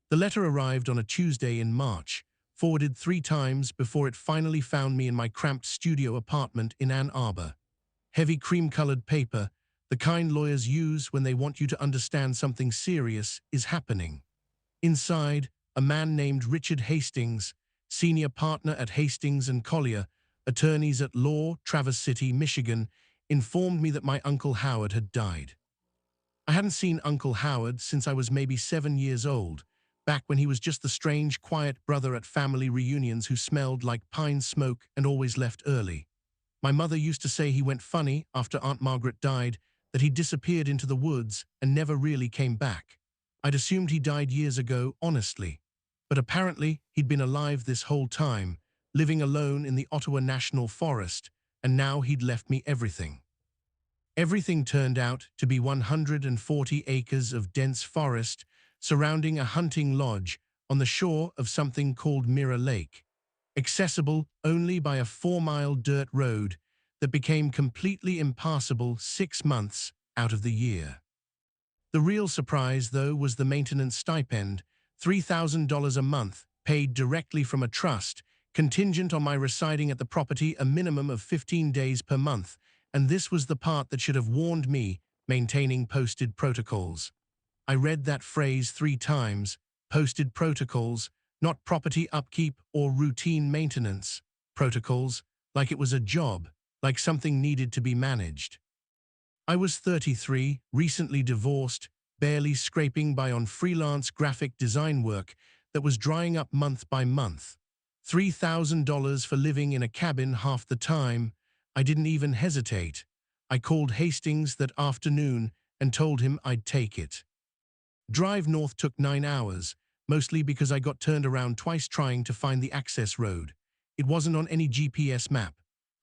The letter arrived on a Tuesday in March, forwarded 3 times before it finally found me in my cramped studio apartment in Ann Arbor. Heavy cream-colored paper, the kind lawyers use when they want you to understand something serious is happening. Inside, a man named Richard Hastings, senior partner at Hastings & Collier, attorneys at law, Traverse City, Michigan, informed me that my Uncle Howard had died. I hadn't seen Uncle Howard since I was maybe 7 years old, back when he was just the strange, quiet brother at family reunions who smelled like pine smoke and always left early. My mother used to say he went funny after Aunt Margaret died, that he disappeared into the woods and never really came back. I'd assumed he died years ago, honestly. But apparently, he'd been alive this whole time, living alone in the Ottawa National Forest, and now he'd left me everything. Everything turned out to be 140 acres of dense forest surrounding a hunting lodge on the shore of something called Mirror Lake, accessible only by a 4-mile dirt road that became completely impassable 6 months out of the year. The real surprise, though, was the maintenance stipend, $3,000 a month, paid directly from a trust, contingent on my residing at the property a minimum of 15 days per month, and this was the part that should have warned me, maintaining posted protocols. I read that phrase 3 times, posted protocols, not property upkeep or routine maintenance, protocols, like it was a job, like something needed to be managed. I was 33, recently divorced, barely scraping by on freelance graphic design work that was drying up month by month. $3,000 for living in a cabin half the time. I didn't even hesitate. I called Hastings that afternoon and told him I'd take it. Drive north took 9 hours, mostly because I got turned around twice trying to find the access road. It wasn't on any GPS map.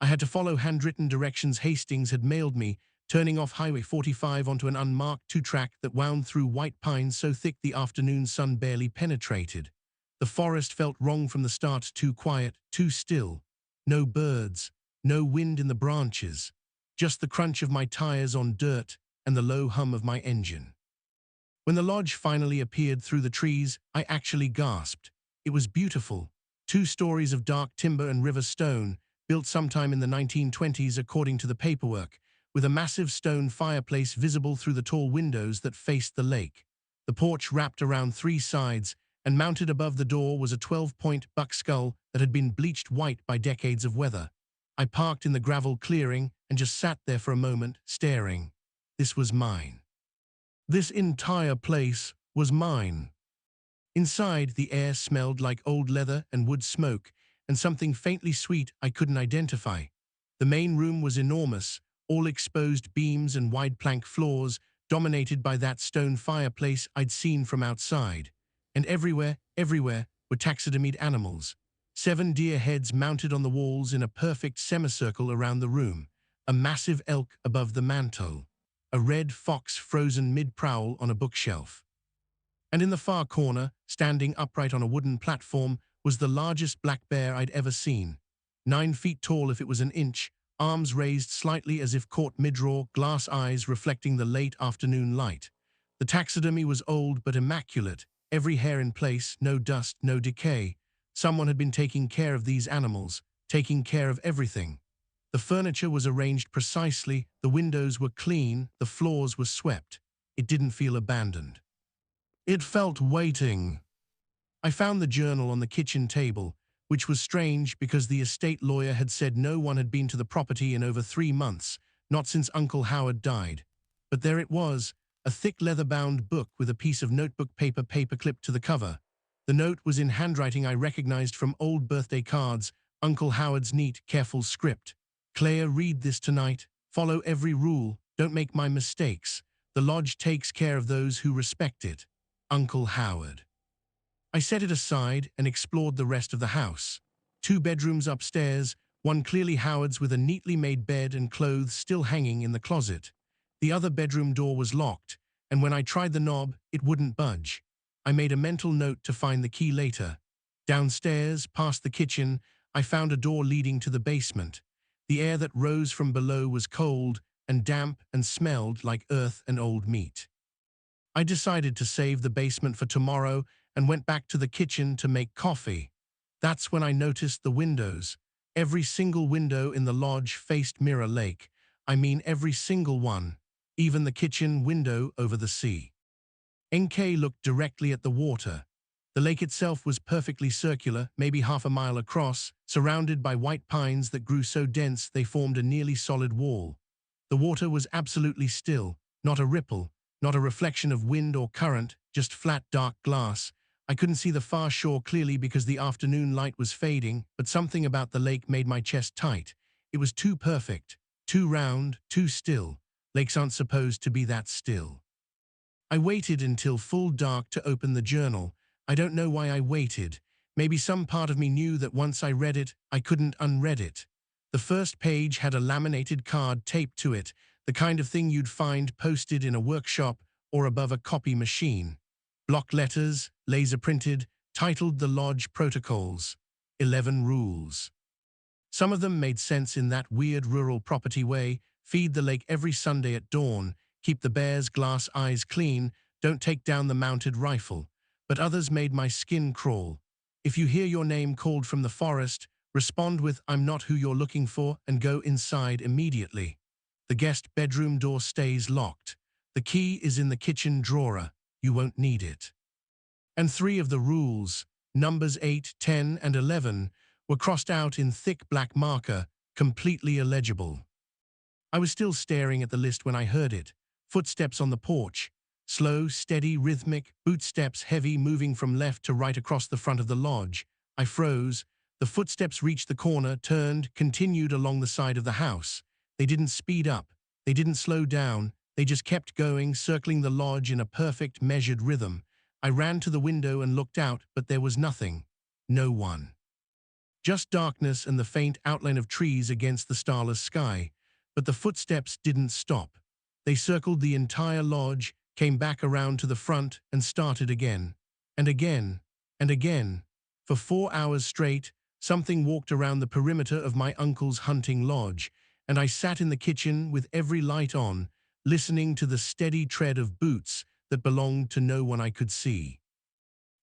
I had to follow handwritten directions Hastings had mailed me, turning off Highway 45 onto an unmarked 2-track that wound through white pines so thick the afternoon sun barely penetrated. The forest felt wrong from the start, too quiet, too still. No birds, no wind in the branches, just the crunch of my tires on dirt and the low hum of my engine. When the lodge finally appeared through the trees, I actually gasped. It was beautiful. 2 stories of dark timber and river stone, built sometime in the 1920s according to the paperwork, with a massive stone fireplace visible through the tall windows that faced the lake. The porch wrapped around 3 sides, and mounted above the door was a 12-point buck skull that had been bleached white by decades of weather. I parked in the gravel clearing and just sat there for a moment, staring. This was mine. This entire place was mine. Inside, the air smelled like old leather and wood smoke, and something faintly sweet I couldn't identify. The main room was enormous, all exposed beams and wide plank floors, dominated by that stone fireplace I'd seen from outside. And everywhere were taxidermied animals. 7 deer heads mounted on the walls in a perfect semicircle around the room, a massive elk above the mantel, a red fox frozen mid-prowl on a bookshelf. And in the far corner, standing upright on a wooden platform, was the largest black bear I'd ever seen. 9 feet tall if it was an inch, arms raised slightly as if caught mid-draw, glass eyes reflecting the late afternoon light. The taxidermy was old but immaculate, every hair in place, no dust, no decay. Someone had been taking care of these animals, taking care of everything. The furniture was arranged precisely, the windows were clean, the floors were swept. It didn't feel abandoned. It felt waiting. I found the journal on the kitchen table, which was strange because the estate lawyer had said no one had been to the property in over 3 months, not since Uncle Howard died. But there it was, a thick leather-bound book with a piece of notebook paper clipped to the cover. The note was in handwriting I recognized from old birthday cards, Uncle Howard's neat, careful script. Claire, read this tonight. Follow every rule. Don't make my mistakes. The lodge takes care of those who respect it. Uncle Howard. I set it aside and explored the rest of the house. 2 bedrooms upstairs, one clearly Howard's with a neatly made bed and clothes still hanging in the closet. The other bedroom door was locked, and when I tried the knob, it wouldn't budge. I made a mental note to find the key later. Downstairs, past the kitchen, I found a door leading to the basement. The air that rose from below was cold and damp and smelled like earth and old meat. I decided to save the basement for tomorrow and went back to the kitchen to make coffee. That's when I noticed the windows. Every single window in the lodge faced Mirror Lake. I mean every single one, even the kitchen window over the sea. NK looked directly at the water. The lake itself was perfectly circular, maybe half a mile across, surrounded by white pines that grew so dense they formed a nearly solid wall. The water was absolutely still, not a ripple, not a reflection of wind or current, just flat, dark glass. I couldn't see the far shore clearly because the afternoon light was fading, but something about the lake made my chest tight. It was too perfect, too round, too still. Lakes aren't supposed to be that still. I waited until full dark to open the journal. I don't know why I waited. Maybe some part of me knew that once I read it, I couldn't unread it. The first page had a laminated card taped to it, the kind of thing you'd find posted in a workshop or above a copy machine. Block letters, laser printed, titled The Lodge Protocols. 11 Rules. Some of them made sense in that weird rural property way: feed the lake every Sunday at dawn, keep the bear's glass eyes clean, don't take down the mounted rifle. But others made my skin crawl. If you hear your name called from the forest, respond with "I'm not who you're looking for" and go inside immediately. The guest bedroom door stays locked. The key is in the kitchen drawer. You won't need it. And 3 of the rules, numbers 8, 10, and 11, were crossed out in thick black marker, completely illegible. I was still staring at the list when I heard it. Footsteps on the porch. Slow, steady, rhythmic, bootsteps heavy, moving from left to right across the front of the lodge. I froze. The footsteps reached the corner, turned, continued along the side of the house. They didn't speed up. They didn't slow down. They just kept going, circling the lodge in a perfect, measured rhythm. I ran to the window and looked out, but there was nothing. No one. Just darkness and the faint outline of trees against the starless sky. But the footsteps didn't stop. They circled the entire lodge, came back around to the front, and started again. And again. And again. For 4 hours straight, something walked around the perimeter of my uncle's hunting lodge, and I sat in the kitchen with every light on, listening to the steady tread of boots that belonged to no one I could see.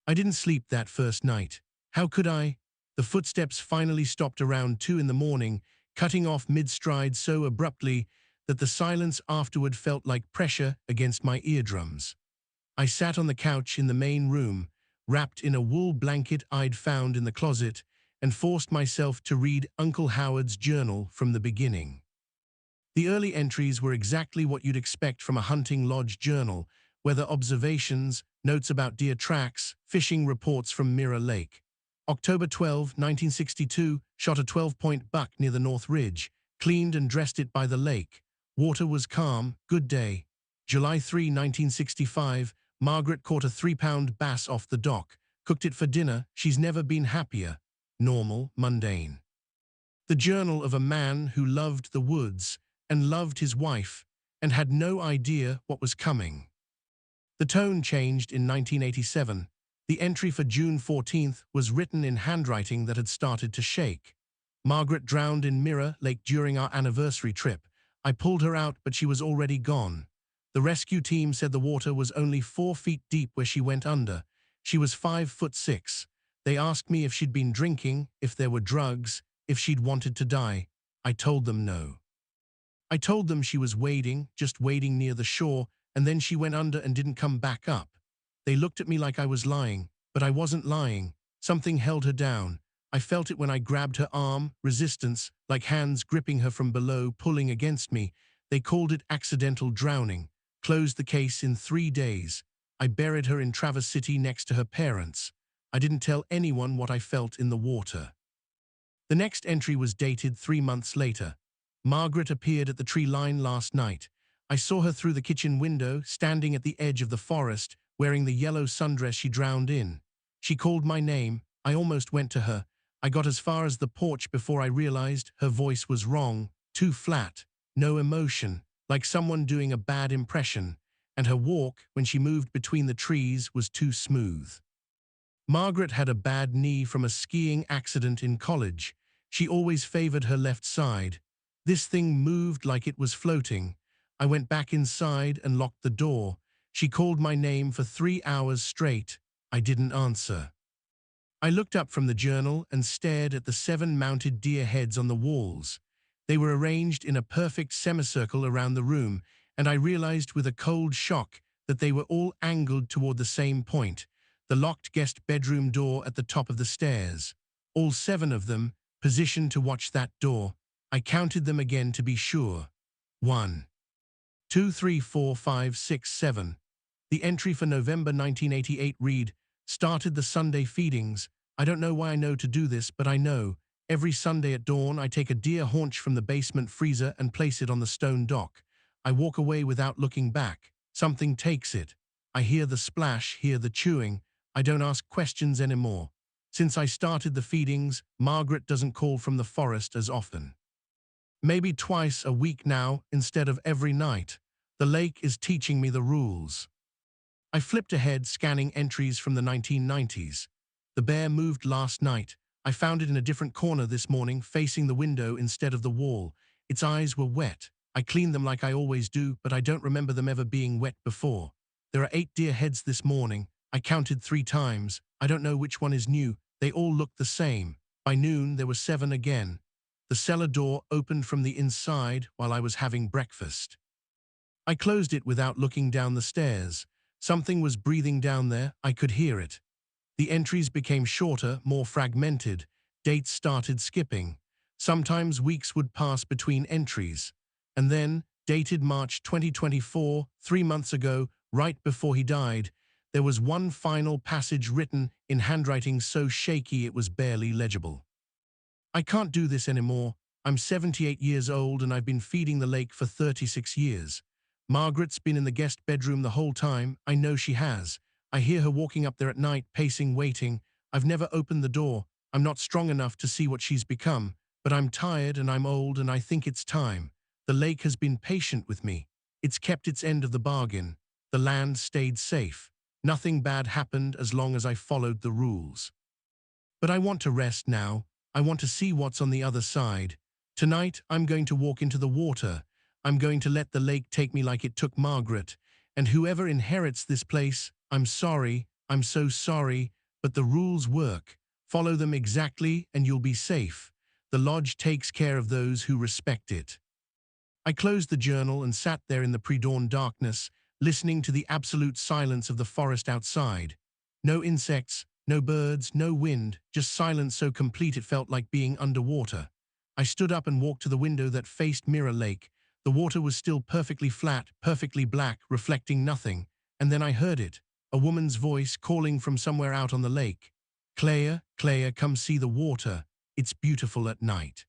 I didn't sleep that first night. How could I? The footsteps finally stopped around 2 in the morning, cutting off mid-stride so abruptly that the silence afterward felt like pressure against my eardrums. I sat on the couch in the main room, wrapped in a wool blanket I'd found in the closet, and forced myself to read Uncle Howard's journal from the beginning. The early entries were exactly what you'd expect from a hunting lodge journal: weather observations, notes about deer tracks, fishing reports from Mirror Lake. October 12, 1962, shot a 12-point buck near the North Ridge, cleaned and dressed it by the lake. Water was calm, good day. July 3, 1965, Margaret caught a 3-pound bass off the dock, cooked it for dinner. She's never been happier. Normal, mundane. The journal of a man who loved the woods and loved his wife and had no idea what was coming. The tone changed in 1987. The entry for June 14th was written in handwriting that had started to shake. Margaret drowned in Mirror Lake during our anniversary trip. I pulled her out, but she was already gone. The rescue team said the water was only 4 feet deep where she went under. She was 5'6". They asked me if she'd been drinking, if there were drugs, if she'd wanted to die. I told them no. I told them she was wading, just wading near the shore, and then she went under and didn't come back up. They looked at me like I was lying, but I wasn't lying. Something held her down. I felt it when I grabbed her arm, resistance, like hands gripping her from below, pulling against me. They called it accidental drowning. Closed the case in 3 days. I buried her in Traverse City next to her parents. I didn't tell anyone what I felt in the water. The next entry was dated 3 months later. Margaret appeared at the tree line last night. I saw her through the kitchen window, standing at the edge of the forest, wearing the yellow sundress she drowned in. She called my name. I almost went to her. I got as far as the porch before I realized her voice was wrong, too flat, no emotion, like someone doing a bad impression, and her walk, when she moved between the trees, was too smooth. Margaret had a bad knee from a skiing accident in college. She always favored her left side. This thing moved like it was floating. I went back inside and locked the door. She called my name for 3 hours straight. I didn't answer. I looked up from the journal and stared at the 7 mounted deer heads on the walls. They were arranged in a perfect semicircle around the room, and I realized with a cold shock that they were all angled toward the same point, the locked guest bedroom door at the top of the stairs. All 7 of them, positioned to watch that door. I counted them again to be sure. 1, 2, 3, 4, 5, 6, 7. The entry for November 1988 read, "Started the Sunday feedings. I don't know why I know to do this, but I know. Every Sunday at dawn, I take a deer haunch from the basement freezer and place it on the stone dock. I walk away without looking back. Something takes it. I hear the splash, hear the chewing. I don't ask questions anymore. Since I started the feedings, Margaret doesn't call from the forest as often. Maybe twice a week now instead of every night. The lake is teaching me the rules." I flipped ahead, scanning entries from the 1990s. The bear moved last night. I found it in a different corner this morning, facing the window instead of the wall. Its eyes were wet. I cleaned them like I always do, but I don't remember them ever being wet before. There are 8 deer heads this morning. I counted 3 times. I don't know which one is new. They all look the same. By noon, there were 7 again. The cellar door opened from the inside while I was having breakfast. I closed it without looking down the stairs. Something was breathing down there. I could hear it. The entries became shorter, more fragmented. Dates started skipping. Sometimes weeks would pass between entries. And then, dated March 2024, 3 months ago, right before he died, there was one final passage written in handwriting so shaky it was barely legible. "I can't do this anymore. I'm 78 years old and I've been feeding the lake for 36 years. Margaret's been in the guest bedroom the whole time. I know she has. I hear her walking up there at night, pacing, waiting. I've never opened the door. I'm not strong enough to see what she's become, but I'm tired and I'm old and I think it's time. The lake has been patient with me. It's kept its end of the bargain. The land stayed safe. Nothing bad happened as long as I followed the rules. But I want to rest now. I want to see what's on the other side. Tonight, I'm going to walk into the water. I'm going to let the lake take me like it took Margaret. And whoever inherits this place, I'm sorry, I'm so sorry, but the rules work. Follow them exactly and you'll be safe. The lodge takes care of those who respect it." I closed the journal and sat there in the pre-dawn darkness, listening to the absolute silence of the forest outside. No insects, no birds, no wind, just silence so complete it felt like being underwater. I stood up and walked to the window that faced Mirror Lake. The water was still perfectly flat, perfectly black, reflecting nothing. And then I heard it, a woman's voice calling from somewhere out on the lake. "Claire, Claire, come see the water. It's beautiful at night."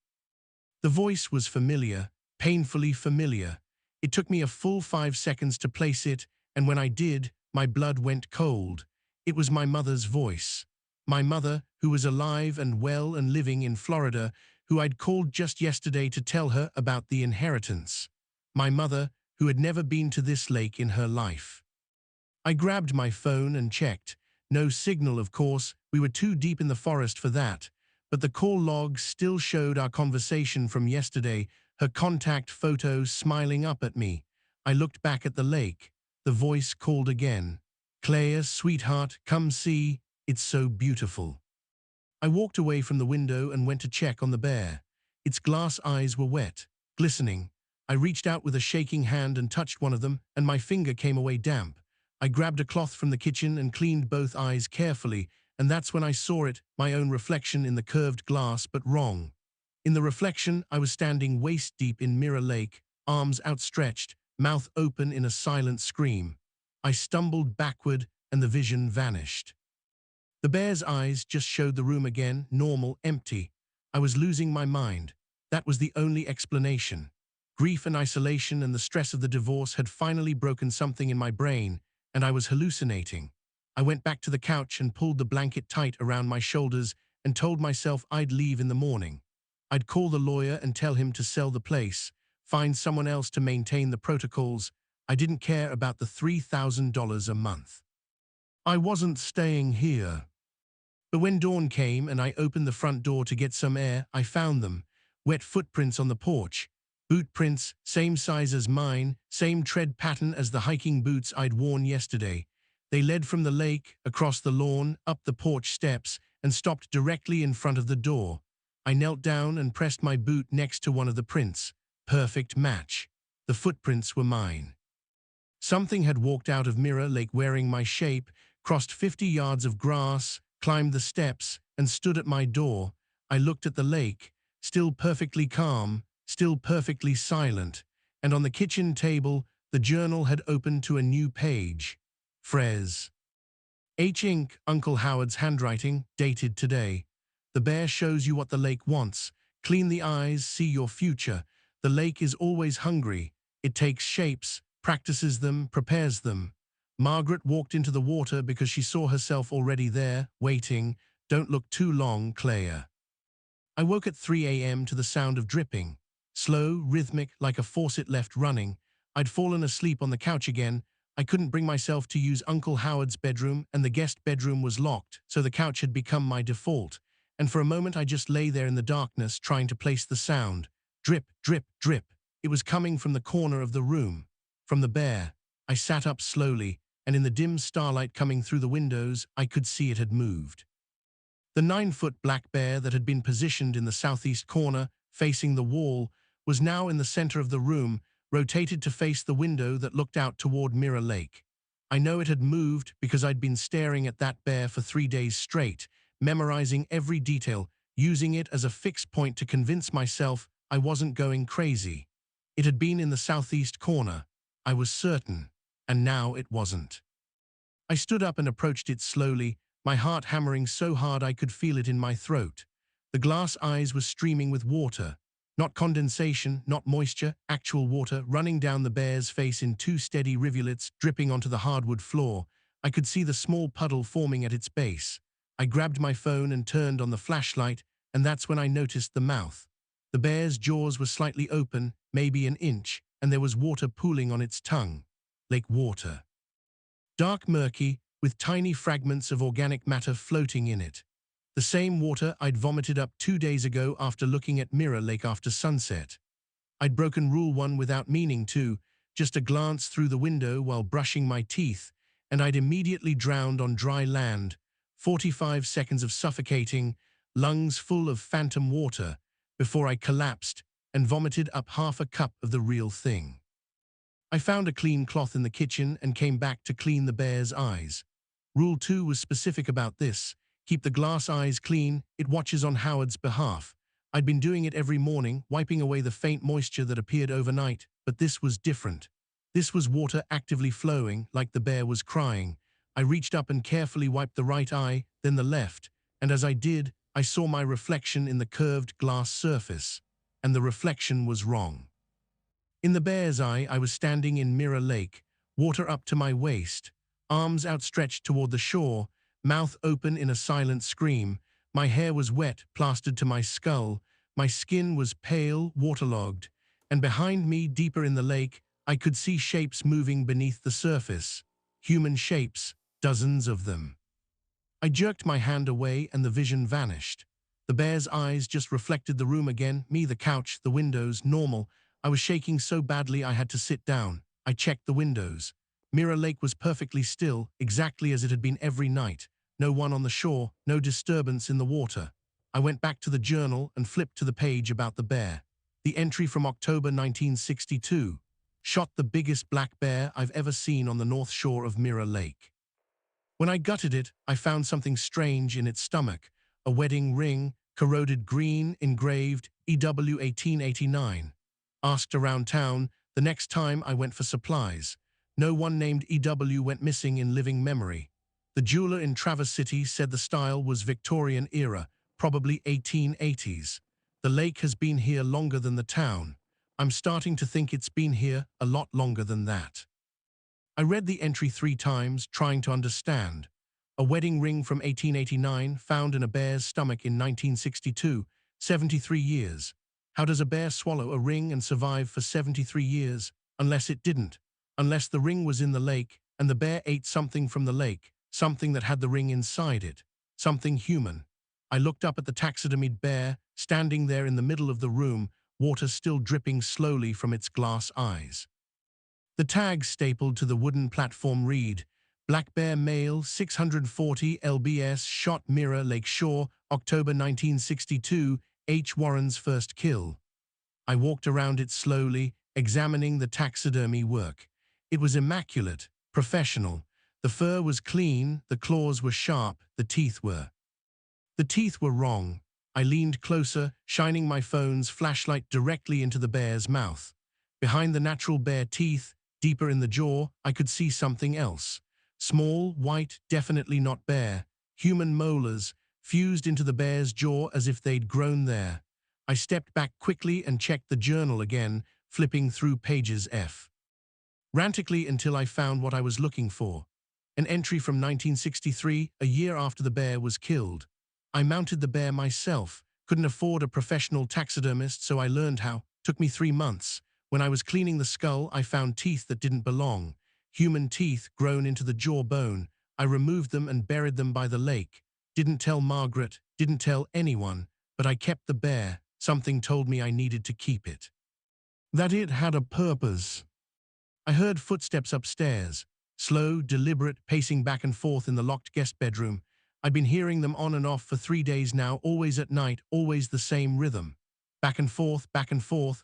The voice was familiar, painfully familiar. It took me a full 5 seconds to place it, and when I did, my blood went cold. It was my mother's voice. My mother, who was alive and well and living in Florida, who I'd called just yesterday to tell her about the inheritance. My mother, who had never been to this lake in her life. I grabbed my phone and checked. No signal, of course. We were too deep in the forest for that. But the call logs still showed our conversation from yesterday, her contact photos smiling up at me. I looked back at the lake. The voice called again. "Claire, sweetheart, come see. It's so beautiful." I walked away from the window and went to check on the bear. Its glass eyes were wet, glistening. I reached out with a shaking hand and touched one of them, and my finger came away damp. I grabbed a cloth from the kitchen and cleaned both eyes carefully, and that's when I saw it, my own reflection in the curved glass, but wrong. In the reflection, I was standing waist-deep in Mirror Lake, arms outstretched, mouth open in a silent scream. I stumbled backward, and the vision vanished. The bear's eyes just showed the room again, normal, empty. I was losing my mind. That was the only explanation. Grief and isolation and the stress of the divorce had finally broken something in my brain, and I was hallucinating. I went back to the couch and pulled the blanket tight around my shoulders and told myself I'd leave in the morning. I'd call the lawyer and tell him to sell the place, find someone else to maintain the protocols. I didn't care about the $3,000 a month. I wasn't staying here. But when dawn came and I opened the front door to get some air, I found them. Wet footprints on the porch. Boot prints, same size as mine, same tread pattern as the hiking boots I'd worn yesterday. They led from the lake, across the lawn, up the porch steps, and stopped directly in front of the door. I knelt down and pressed my boot next to one of the prints. Perfect match. The footprints were mine. Something had walked out of Mirror Lake wearing my shape, crossed 50 yards of grass, climbed the steps, and stood at my door. I looked at the lake, still perfectly calm, still perfectly silent, and on the kitchen table, the journal had opened to a new page. Frez. H. Ink, Uncle Howard's handwriting, dated today. The bear shows you what the lake wants. Clean the eyes, see your future. The lake is always hungry. It takes shapes, practices them, prepares them. Margaret walked into the water because she saw herself already there, waiting. Don't look too long, Claire. I woke at 3 a.m. to the sound of dripping. Slow, rhythmic, like a faucet left running. I'd fallen asleep on the couch again. I couldn't bring myself to use Uncle Howard's bedroom, and the guest bedroom was locked, so the couch had become my default. And for a moment I just lay there in the darkness, trying to place the sound. Drip, drip, drip. It was coming from the corner of the room. From the bear. I sat up slowly, and in the dim starlight coming through the windows, I could see it had moved. The 9-foot black bear that had been positioned in the southeast corner, facing the wall, was now in the center of the room, rotated to face the window that looked out toward Mirror Lake. I know it had moved because I'd been staring at that bear for 3 days straight, memorizing every detail, using it as a fixed point to convince myself I wasn't going crazy. It had been in the southeast corner. I was certain, and now it wasn't. I stood up and approached it slowly, my heart hammering so hard I could feel it in my throat. The glass eyes were streaming with water. Not condensation, not moisture, actual water running down the bear's face in 2 steady rivulets dripping onto the hardwood floor. I could see the small puddle forming at its base. I grabbed my phone and turned on the flashlight, and that's when I noticed the mouth. The bear's jaws were slightly open, maybe an inch, and there was water pooling on its tongue. Lake water. Dark murky, with tiny fragments of organic matter floating in it. The same water I'd vomited up 2 days ago after looking at Mirror Lake after sunset. I'd broken Rule 1 without meaning to, just a glance through the window while brushing my teeth, and I'd immediately drowned on dry land, 45 seconds of suffocating, lungs full of phantom water, before I collapsed and vomited up half a cup of the real thing. I found a clean cloth in the kitchen and came back to clean the bear's eyes. Rule 2 was specific about this. Keep the glass eyes clean, it watches on Howard's behalf. I'd been doing it every morning, wiping away the faint moisture that appeared overnight, but this was different. This was water actively flowing, like the bear was crying. I reached up and carefully wiped the right eye, then the left, and as I did, I saw my reflection in the curved glass surface. And the reflection was wrong. In the bear's eye, I was standing in Mirror Lake, water up to my waist, arms outstretched toward the shore, mouth open in a silent scream. My hair was wet, plastered to my skull. My skin was pale, waterlogged. And behind me, deeper in the lake, I could see shapes moving beneath the surface. Human shapes, dozens of them. I jerked my hand away and the vision vanished. The bear's eyes just reflected the room again, me, the couch, the windows, normal. I was shaking so badly I had to sit down. I checked the windows. Mirror Lake was perfectly still, exactly as it had been every night. No one on the shore, no disturbance in the water. I went back to the journal and flipped to the page about the bear. The entry from October 1962. Shot the biggest black bear I've ever seen on the north shore of Mirror Lake. When I gutted it, I found something strange in its stomach. A wedding ring, corroded green, engraved, EW 1889. Asked around town, the next time I went for supplies. No one named EW went missing in living memory. The jeweler in Traverse City said the style was Victorian era, probably 1880s. The lake has been here longer than the town. I'm starting to think it's been here a lot longer than that. I read the entry 3 times, trying to understand. A wedding ring from 1889 found in a bear's stomach in 1962, 73 years. How does a bear swallow a ring and survive for 73 years? Unless it didn't. Unless the ring was in the lake and the bear ate something from the lake. Something that had the ring inside it. Something human. I looked up at the taxidermied bear, standing there in the middle of the room, water still dripping slowly from its glass eyes. The tags stapled to the wooden platform read, Black bear male, 640 lbs, shot Mirror Lake Shore, October 1962, H. Warren's first kill. I walked around it slowly, examining the taxidermy work. It was immaculate, professional. The fur was clean, the claws were sharp, the teeth were. The teeth were wrong. I leaned closer, shining my phone's flashlight directly into the bear's mouth. Behind the natural bear teeth, deeper in the jaw, I could see something else. Small, white, definitely not bear, human molars, fused into the bear's jaw as if they'd grown there. I stepped back quickly and checked the journal again, flipping through pages frantically until I found what I was looking for. An entry from 1963, a year after the bear was killed. I mounted the bear myself, couldn't afford a professional taxidermist, so I learned how. Took me 3 months. When I was cleaning the skull, I found teeth that didn't belong. Human teeth grown into the jawbone. I removed them and buried them by the lake. Didn't tell Margaret, didn't tell anyone, but I kept the bear. Something told me I needed to keep it. That it had a purpose. I heard footsteps upstairs, slow, deliberate, pacing back and forth in the locked guest bedroom. I'd been hearing them on and off for 3 days now, always at night, always the same rhythm. Back and forth,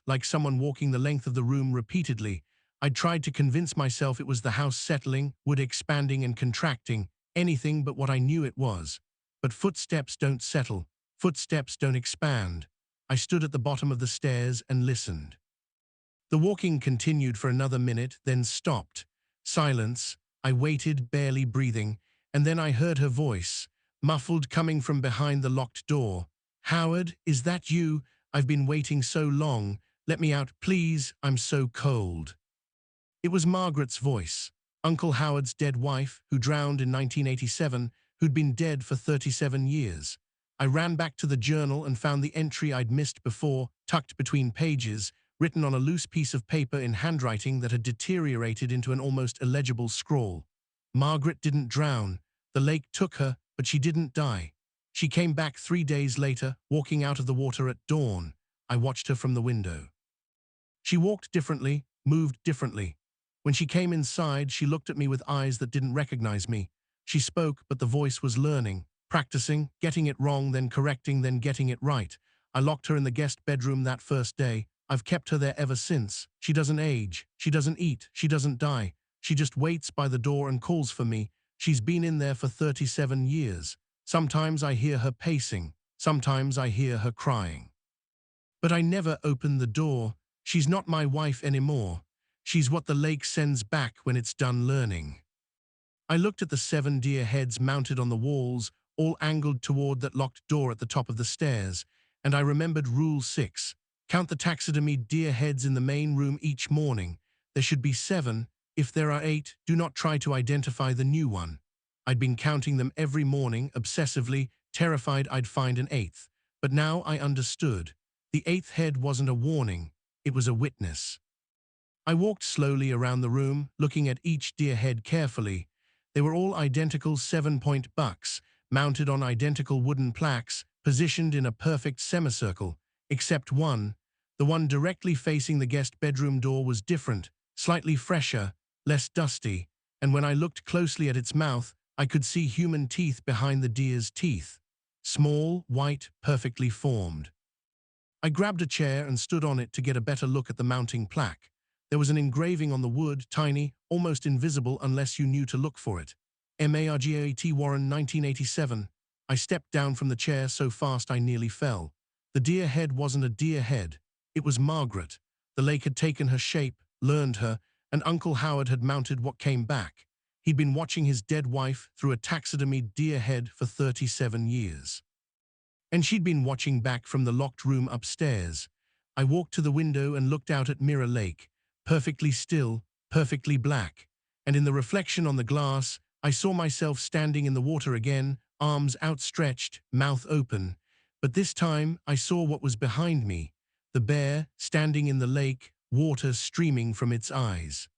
like someone walking the length of the room repeatedly. I'd tried to convince myself it was the house settling, wood expanding and contracting, anything but what I knew it was. But footsteps don't settle, footsteps don't expand. I stood at the bottom of the stairs and listened. The walking continued for another minute, then stopped. Silence. I waited, barely breathing, and then I heard her voice, muffled, coming from behind the locked door. "Howard, is that you? I've been waiting so long. Let me out, please. I'm so cold." It was Margaret's voice, Uncle Howard's dead wife, who drowned in 1987, who'd been dead for 37 years. I ran back to the journal and found the entry I'd missed before, tucked between pages, written on a loose piece of paper in handwriting that had deteriorated into an almost illegible scrawl. Margaret didn't drown. The lake took her, but she didn't die. She came back 3 days later, walking out of the water at dawn. I watched her from the window. She walked differently, moved differently. When she came inside, she looked at me with eyes that didn't recognize me. She spoke, but the voice was learning, practicing, getting it wrong, then correcting, then getting it right. I locked her in the guest bedroom that first day. I've kept her there ever since. She doesn't age, she doesn't eat, she doesn't die. She just waits by the door and calls for me. She's been in there for 37 years. Sometimes I hear her pacing, sometimes I hear her crying. But I never open the door. She's not my wife anymore. She's what the lake sends back when it's done learning. I looked at the 7 deer heads mounted on the walls, all angled toward that locked door at the top of the stairs, and I remembered Rule 6. Count the taxidermied deer heads in the main room each morning. There should be 7. If there are 8, do not try to identify the new one. I'd been counting them every morning, obsessively, terrified I'd find an 8th. But now I understood. The 8th head wasn't a warning, it was a witness. I walked slowly around the room, looking at each deer head carefully. They were all identical 7-point bucks, mounted on identical wooden plaques, positioned in a perfect semicircle, except one. The one directly facing the guest bedroom door was different, slightly fresher, less dusty, and when I looked closely at its mouth, I could see human teeth behind the deer's teeth. Small, white, perfectly formed. I grabbed a chair and stood on it to get a better look at the mounting plaque. There was an engraving on the wood, tiny, almost invisible unless you knew to look for it. Margaret Warren, 1987. I stepped down from the chair so fast I nearly fell. The deer head wasn't a deer head. It was Margaret. The lake had taken her shape, learned her, and Uncle Howard had mounted what came back. He'd been watching his dead wife through a taxidermied deer head for 37 years. And she'd been watching back from the locked room upstairs. I walked to the window and looked out at Mirror Lake, perfectly still, perfectly black. And in the reflection on the glass, I saw myself standing in the water again, arms outstretched, mouth open. But this time, I saw what was behind me. The bear, standing in the lake, water streaming from its eyes.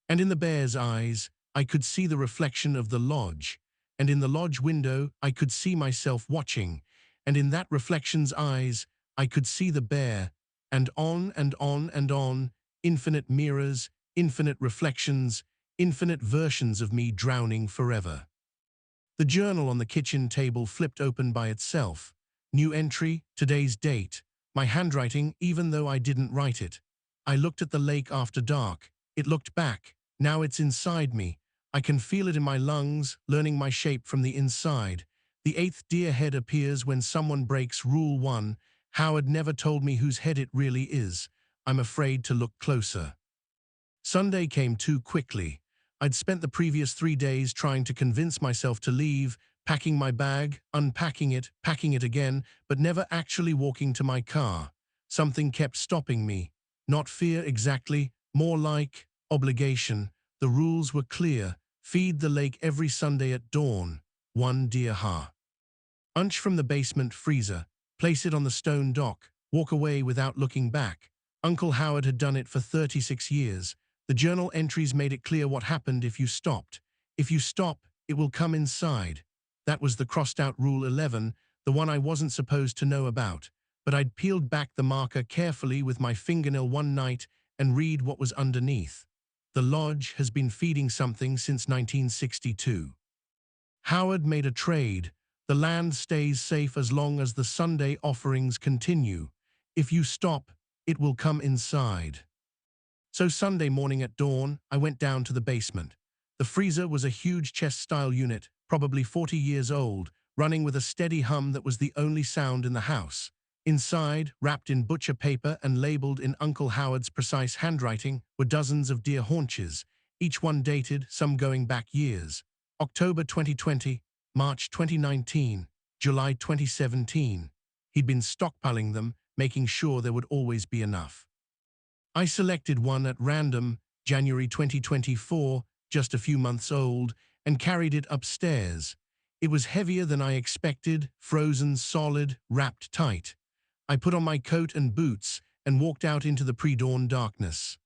And in the bear's eyes, I could see the reflection of the lodge. And in the lodge window, I could see myself watching. And in that reflection's eyes, I could see the bear. And on and on and on, infinite mirrors, infinite reflections, infinite versions of me drowning forever. The journal on the kitchen table flipped open by itself. New entry, today's date. My handwriting, even though I didn't write it. I looked at the lake after dark. It looked back. Now it's inside me. I can feel it in my lungs, learning my shape from the inside. The eighth deer head appears when someone breaks Rule 1. Howard never told me whose head it really is. I'm afraid to look closer. Sunday came too quickly. I'd spent the previous 3 days trying to convince myself to leave, packing my bag, unpacking it, packing it again, but never actually walking to my car. Something kept stopping me. Not fear exactly, more like obligation. The rules were clear. Feed the lake every Sunday at dawn. 1 deer ha. Unch from the basement freezer. Place it on the stone dock. Walk away without looking back. Uncle Howard had done it for 36 years. The journal entries made it clear what happened if you stopped. If you stop, it will come inside. That was the crossed-out Rule 11, the one I wasn't supposed to know about. But I'd peeled back the marker carefully with my fingernail one night and read what was underneath. The lodge has been feeding something since 1962. Howard made a trade. The land stays safe as long as the Sunday offerings continue. If you stop, it will come inside. So Sunday morning at dawn, I went down to the basement. The freezer was a huge chest-style unit, probably 40 years old, running with a steady hum that was the only sound in the house. Inside, wrapped in butcher paper and labeled in Uncle Howard's precise handwriting, were dozens of deer haunches, each one dated, some going back years. October 2020, March 2019, July 2017. He'd been stockpiling them, making sure there would always be enough. I selected one at random, January 2024, just a few months old, and carried it upstairs. It was heavier than I expected, frozen solid, wrapped tight. I put on my coat and boots and walked out into the pre-dawn darkness.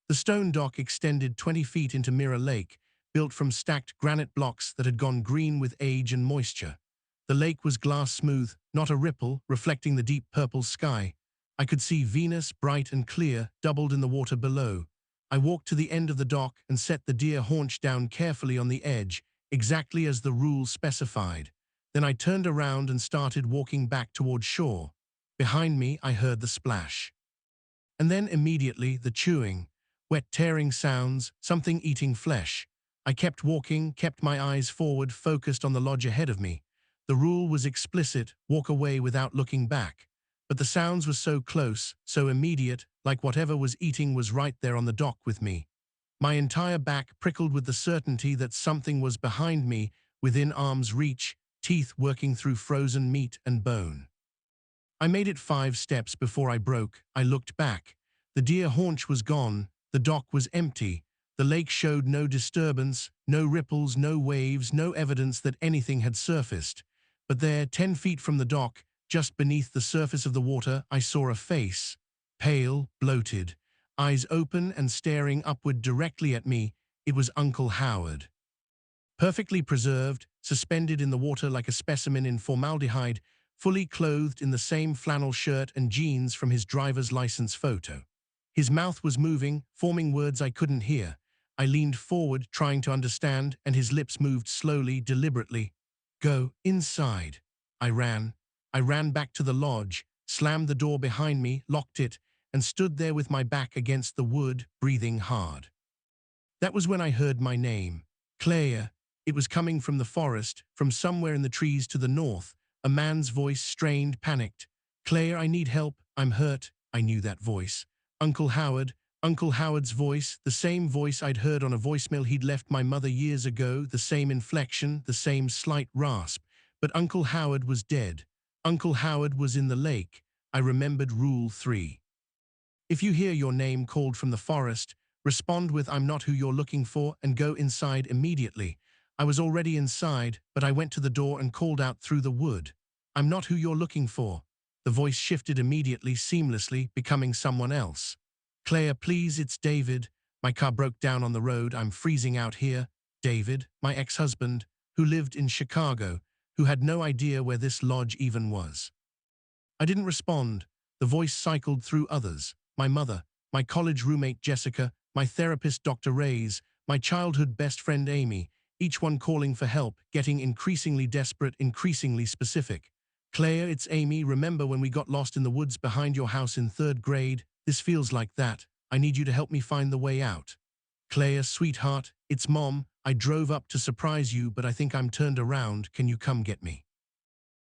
The stone dock extended 20 feet into Mirror Lake, built from stacked granite blocks that had gone green with age and moisture. The lake was glass smooth, not a ripple, reflecting the deep purple sky. I could see Venus, bright and clear, doubled in the water below. I walked to the end of the dock and set the deer haunch down carefully on the edge, exactly as the rules specified. Then I turned around and started walking back toward shore. Behind me, I heard the splash. And then immediately the chewing, wet tearing sounds, something eating flesh. I kept walking, kept my eyes forward, focused on the lodge ahead of me. The rule was explicit, walk away without looking back. But the sounds were so close, so immediate, like whatever was eating was right there on the dock with me. My entire back prickled with the certainty that something was behind me, within arm's reach, teeth working through frozen meat and bone. I made it 5 steps before I broke. I looked back. The deer haunch was gone. The dock was empty. The lake showed no disturbance, no ripples, no waves, no evidence that anything had surfaced. But there, 10 feet from the dock, just beneath the surface of the water, I saw a face. Pale, bloated, eyes open and staring upward directly at me. It was Uncle Howard. Perfectly preserved, suspended in the water like a specimen in formaldehyde, fully clothed in the same flannel shirt and jeans from his driver's license photo. His mouth was moving, forming words I couldn't hear. I leaned forward, trying to understand, and his lips moved slowly, deliberately. Go inside. I ran. I ran back to the lodge, slammed the door behind me, locked it, and stood there with my back against the wood, breathing hard. That was when I heard my name. Claire. It was coming from the forest, from somewhere in the trees to the north. A man's voice, strained, panicked. Claire, I need help. I'm hurt. I knew that voice. Uncle Howard. Uncle Howard's voice, the same voice I'd heard on a voicemail he'd left my mother years ago, the same inflection, the same slight rasp. But Uncle Howard was dead. Uncle Howard was in the lake. I remembered Rule 3. If you hear your name called from the forest, respond with "I'm not who you're looking for" and go inside immediately. I was already inside, but I went to the door and called out through the wood. "I'm not who you're looking for." The voice shifted immediately, seamlessly, becoming someone else. "Claire, please, it's David. My car broke down on the road. I'm freezing out here." David, my ex-husband, who lived in Chicago, who had no idea where this lodge even was. I didn't respond. The voice cycled through others. My mother, my college roommate Jessica, my therapist Dr. Reyes, My childhood best friend Amy, each one calling for help, getting increasingly desperate, increasingly specific. Claire, it's Amy. Remember when we got lost in the woods behind your house in 3rd grade? This feels like that. I need you to help me find the way out. Claire, sweetheart, it's Mom. I drove up to surprise you, but I think I'm turned around. Can you come get me?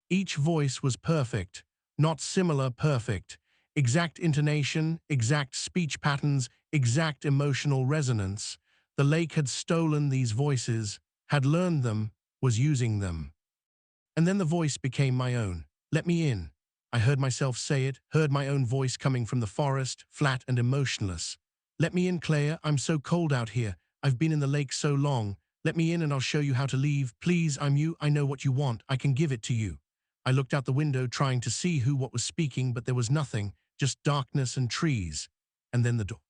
Each voice was perfect, not similar, perfect. Exact intonation, exact speech patterns, exact emotional resonance. The lake had stolen these voices, had learned them, was using them. And then the voice became my own. Let me in. I heard myself say it, heard my own voice coming from the forest, flat and emotionless. Let me in, Claire. I'm so cold out here. I've been in the lake so long. Let me in and I'll show you how to leave. Please, I'm you. I know what you want. I can give it to you. I looked out the window trying to see what was speaking, but there was nothing, just darkness and trees. And then the door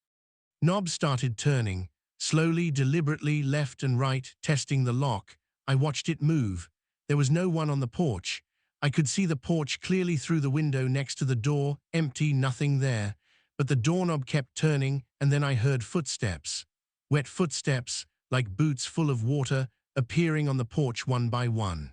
knob started turning, slowly, deliberately, left and right, testing the lock. I watched it move. There was no one on the porch. I could see the porch clearly through the window next to the door, empty, nothing there. But the doorknob kept turning, and then I heard footsteps. Wet footsteps, like boots full of water, appearing on the porch one by one.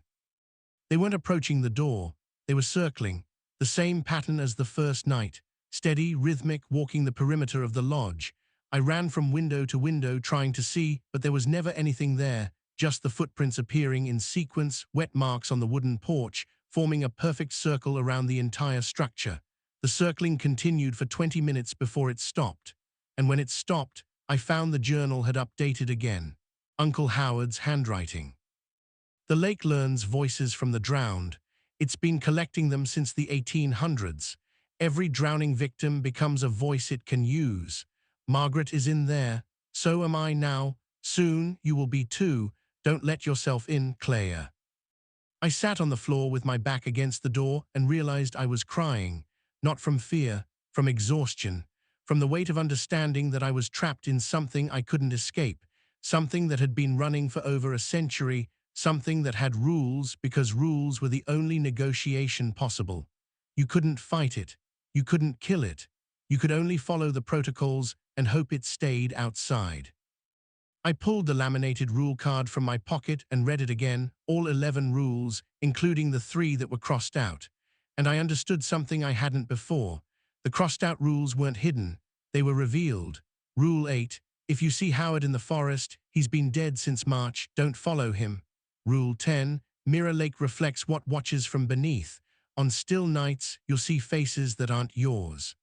They weren't approaching the door. They were circling, the same pattern as the first night, steady, rhythmic, walking the perimeter of the lodge. I ran from window to window trying to see, but there was never anything there, just the footprints appearing in sequence, wet marks on the wooden porch, forming a perfect circle around the entire structure. The circling continued for 20 minutes before it stopped. And when it stopped, I found the journal had updated again. Uncle Howard's handwriting. The lake learns voices from the drowned. It's been collecting them since the 1800s. Every drowning victim becomes a voice it can use. Margaret is in there. So am I now. Soon you will be too. Don't let yourself in, Claire. I sat on the floor with my back against the door and realized I was crying, not from fear, from exhaustion, from the weight of understanding that I was trapped in something I couldn't escape, something that had been running for over a century, something that had rules because rules were the only negotiation possible. You couldn't fight it. You couldn't kill it. You could only follow the protocols and hope it stayed outside. I pulled the laminated rule card from my pocket and read it again, all 11 rules, including the 3 that were crossed out. And I understood something I hadn't before. The crossed-out rules weren't hidden. They were revealed. Rule 8, if you see Howard in the forest, he's been dead since March, don't follow him. Rule 10, Mirror Lake reflects what watches from beneath. On still nights, you'll see faces that aren't yours.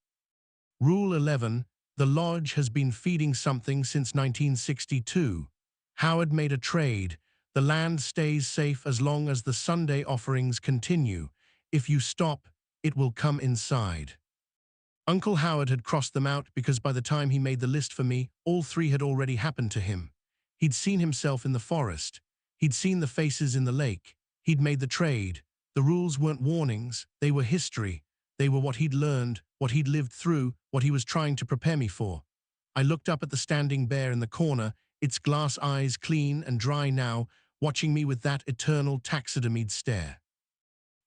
Rule 11, the lodge has been feeding something since 1962. Howard made a trade. The land stays safe as long as the Sunday offerings continue. If you stop, it will come inside. Uncle Howard had crossed them out because by the time he made the list for me, all 3 had already happened to him. He'd seen himself in the forest. He'd seen the faces in the lake. He'd made the trade. The rules weren't warnings. They were history. They were what he'd learned, what he'd lived through, what he was trying to prepare me for. I looked up at the standing bear in the corner, its glass eyes clean and dry now, watching me with that eternal taxidermied stare.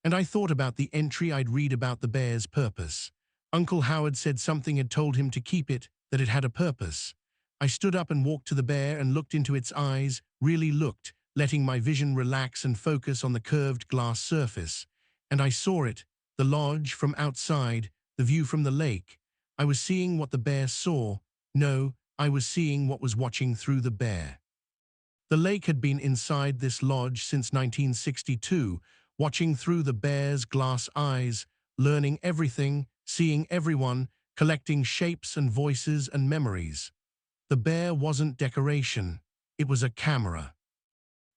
And I thought about the entry I'd read about the bear's purpose. Uncle Howard said something had told him to keep it, that it had a purpose. I stood up and walked to the bear and looked into its eyes, really looked, letting my vision relax and focus on the curved glass surface. And I saw it, the lodge from outside, the view from the lake. I was seeing what the bear saw. No, I was seeing what was watching through the bear. The lake had been inside this lodge since 1962, watching through the bear's glass eyes, learning everything, seeing everyone, collecting shapes and voices and memories. The bear wasn't decoration. It was a camera.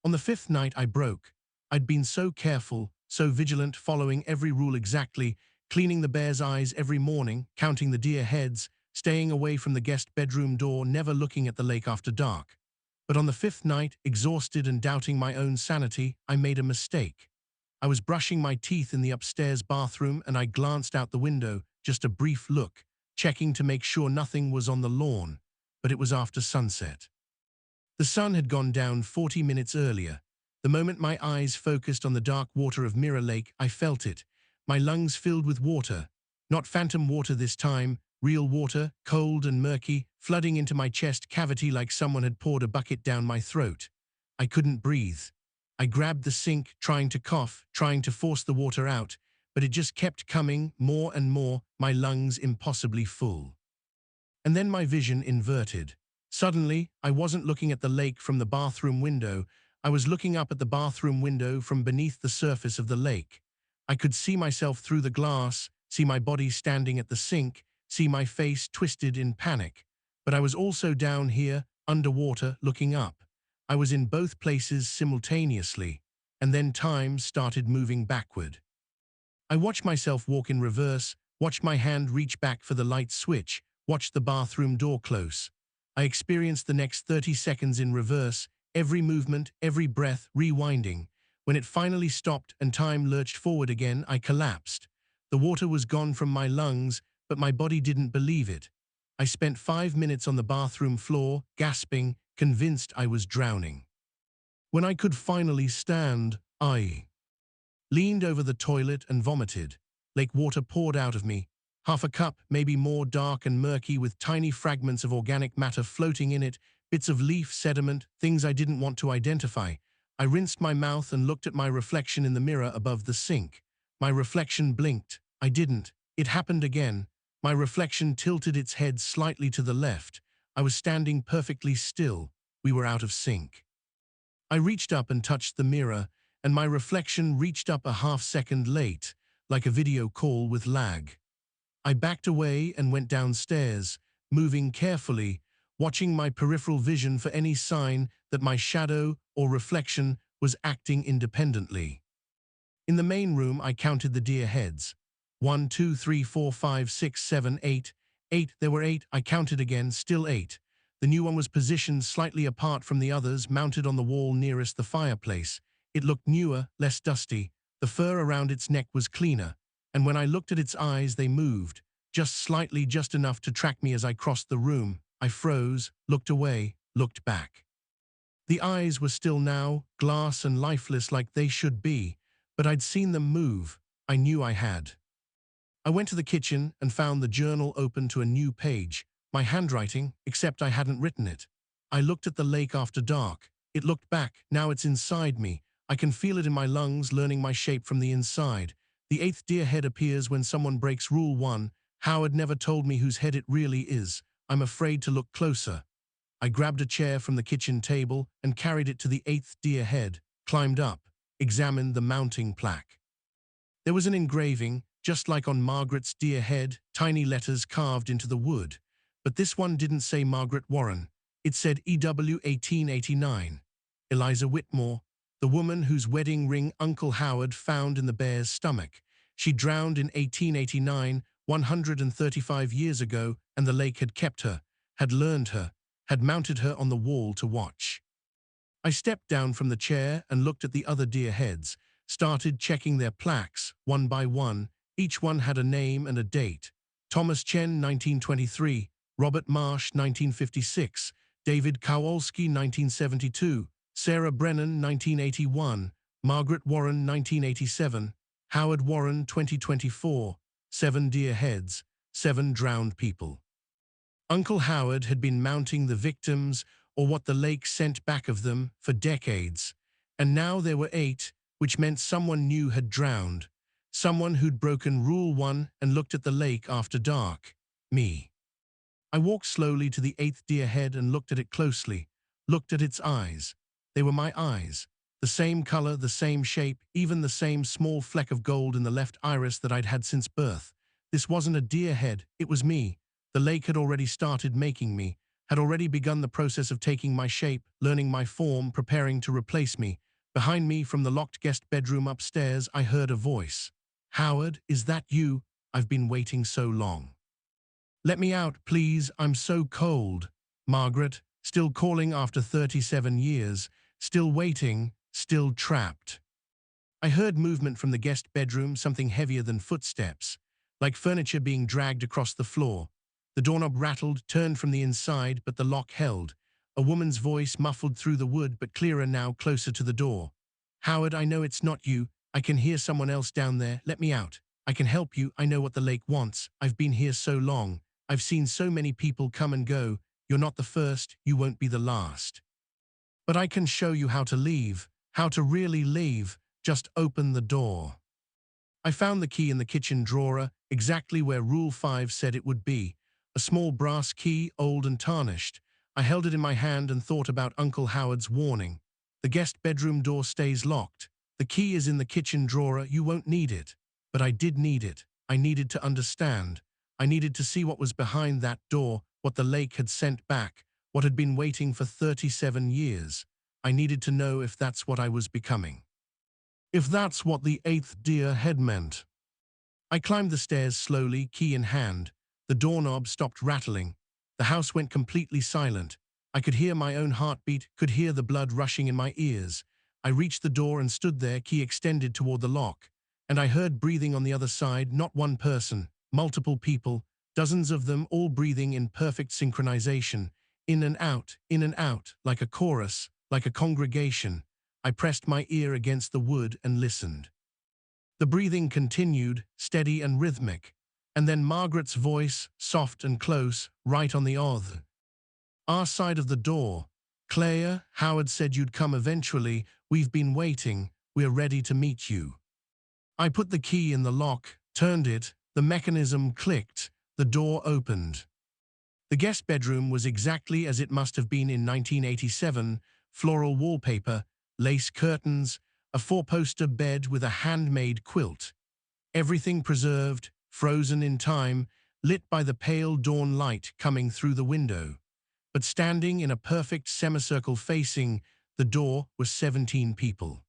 On the 5th night I broke. I'd been so careful, so vigilant, following every rule exactly, cleaning the bear's eyes every morning, counting the deer heads, staying away from the guest bedroom door, never looking at the lake after dark. But on the 5th night, exhausted and doubting my own sanity, I made a mistake. I was brushing my teeth in the upstairs bathroom and I glanced out the window, just a brief look, checking to make sure nothing was on the lawn. But it was after sunset. The sun had gone down 40 minutes earlier. The moment my eyes focused on the dark water of Mirror Lake, I felt it. My lungs filled with water. Not phantom water this time, real water, cold and murky, flooding into my chest cavity like someone had poured a bucket down my throat. I couldn't breathe. I grabbed the sink, trying to cough, trying to force the water out, but it just kept coming, more and more, my lungs impossibly full. And then my vision inverted. Suddenly, I wasn't looking at the lake from the bathroom window. I was looking up at the bathroom window from beneath the surface of the lake. I could see myself through the glass, see my body standing at the sink, see my face twisted in panic. But I was also down here, underwater, looking up. I was in both places simultaneously, and then time started moving backward. I watched myself walk in reverse, watched my hand reach back for the light switch, watched the bathroom door close. I experienced the next 30 seconds in reverse, every movement, every breath, rewinding. When it finally stopped and time lurched forward again, I collapsed. The water was gone from my lungs, but my body didn't believe it. I spent 5 minutes on the bathroom floor, gasping, convinced I was drowning. When I could finally stand, I leaned over the toilet and vomited. Lake water poured out of me. Half a cup, maybe more, dark and murky, with tiny fragments of organic matter floating in it, bits of leaf, sediment, things I didn't want to identify. I rinsed my mouth and looked at my reflection in the mirror above the sink. My reflection blinked. I didn't. It happened again. My reflection tilted its head slightly to the left. I was standing perfectly still. We were out of sync. I reached up and touched the mirror, and my reflection reached up a half-second late, like a video call with lag. I backed away and went downstairs, moving carefully, watching my peripheral vision for any sign that my shadow or reflection was acting independently. In the main room, I counted the deer heads. 1, 2, 3, 4, 5, 6, 7, 8. 8, there were 8, I counted again, still 8. The new one was positioned slightly apart from the others, mounted on the wall nearest the fireplace. It looked newer, less dusty. The fur around its neck was cleaner, and when I looked at its eyes, they moved, just slightly, just enough to track me as I crossed the room. I froze, looked away, looked back. The eyes were still now, glass and lifeless like they should be, but I'd seen them move. I knew I had. I went to the kitchen and found the journal open to a new page. My handwriting, except I hadn't written it. I looked at the lake after dark. It looked back, now it's inside me. I can feel it in my lungs, learning my shape from the inside. The 8th deer head appears when someone breaks Rule 1. Howard never told me whose head it really is. I'm afraid to look closer. I grabbed a chair from the kitchen table and carried it to the 8th deer head, climbed up, examined the mounting plaque. There was an engraving, just like on Margaret's deer head, tiny letters carved into the wood. But this one didn't say Margaret Warren. It said EW 1889. Eliza Whitmore, the woman whose wedding ring Uncle Howard found in the bear's stomach. She drowned in 1889, 135 years ago, and the lake had kept her, had learned her, had mounted her on the wall to watch. I stepped down from the chair and looked at the other deer heads, started checking their plaques, one by one. Each one had a name and a date. Thomas Chen, 1923, Robert Marsh, 1956, David Kowalski, 1972, Sarah Brennan, 1981, Margaret Warren, 1987, Howard Warren, 2024, 7 deer heads, 7 drowned people. Uncle Howard had been mounting the victims, or what the lake sent back of them, for decades, and now there were 8, which meant someone new had drowned, someone who'd broken Rule 1 and looked at the lake after dark. Me. I walked slowly to the 8th deer head and looked at it closely, looked at its eyes. They were my eyes. The same color, the same shape, even the same small fleck of gold in the left iris that I'd had since birth. This wasn't a deer head, it was me. The lake had already started making me, had already begun the process of taking my shape, learning my form, preparing to replace me. Behind me, from the locked guest bedroom upstairs, I heard a voice. Howard, is that you? I've been waiting so long. Let me out, please, I'm so cold. Margaret, still calling after 37 years, still waiting, still trapped. I heard movement from the guest bedroom, something heavier than footsteps, like furniture being dragged across the floor. The doorknob rattled, turned from the inside, but the lock held. A woman's voice muffled through the wood, but clearer now, closer to the door. Howard, I know it's not you. I can hear someone else down there. Let me out. I can help you. I know what the lake wants. I've been here so long. I've seen so many people come and go. You're not the first, you won't be the last. But I can show you how to leave, how to really leave. Just open the door. I found the key in the kitchen drawer, exactly where Rule 5 said it would be. A small brass key, old and tarnished. I held it in my hand and thought about Uncle Howard's warning. The guest bedroom door stays locked. The key is in the kitchen drawer, you won't need it. But I did need it. I needed to understand. I needed to see what was behind that door, what the lake had sent back, what had been waiting for 37 years. I needed to know if that's what I was becoming. If that's what the eighth deer had meant. I climbed the stairs slowly, key in hand. The doorknob stopped rattling. The house went completely silent. I could hear my own heartbeat, could hear the blood rushing in my ears. I reached the door and stood there, key extended toward the lock. And I heard breathing on the other side, not one person, multiple people, dozens of them, all breathing in perfect synchronization, in and out, like a chorus, like a congregation. I pressed my ear against the wood and listened. The breathing continued, steady and rhythmic, and then Margaret's voice, soft and close, right on the our side of the door. Claire, Howard said you'd come eventually. We've been waiting. We're ready to meet you. I put the key in the lock, turned it, the mechanism clicked, the door opened. The guest bedroom was exactly as it must have been in 1987, floral wallpaper, lace curtains, a four-poster bed with a handmade quilt. Everything preserved, frozen in time, lit by the pale dawn light coming through the window. But standing in a perfect semicircle facing the door were 17 people.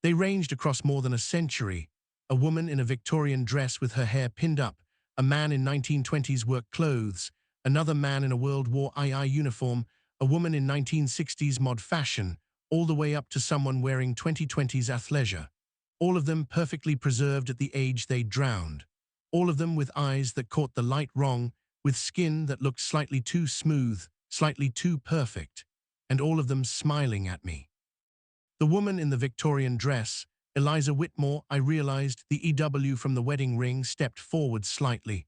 They ranged across more than a century. A woman in a Victorian dress with her hair pinned up, a man in 1920s work clothes, another man in a World War II uniform, a woman in 1960s mod fashion, all the way up to someone wearing 2020s athleisure. All of them perfectly preserved at the age they drowned. All of them with eyes that caught the light wrong, with skin that looked slightly too smooth, slightly too perfect, and all of them smiling at me. The woman in the Victorian dress, Eliza Whitmore, I realized, the EW from the wedding ring, stepped forward slightly.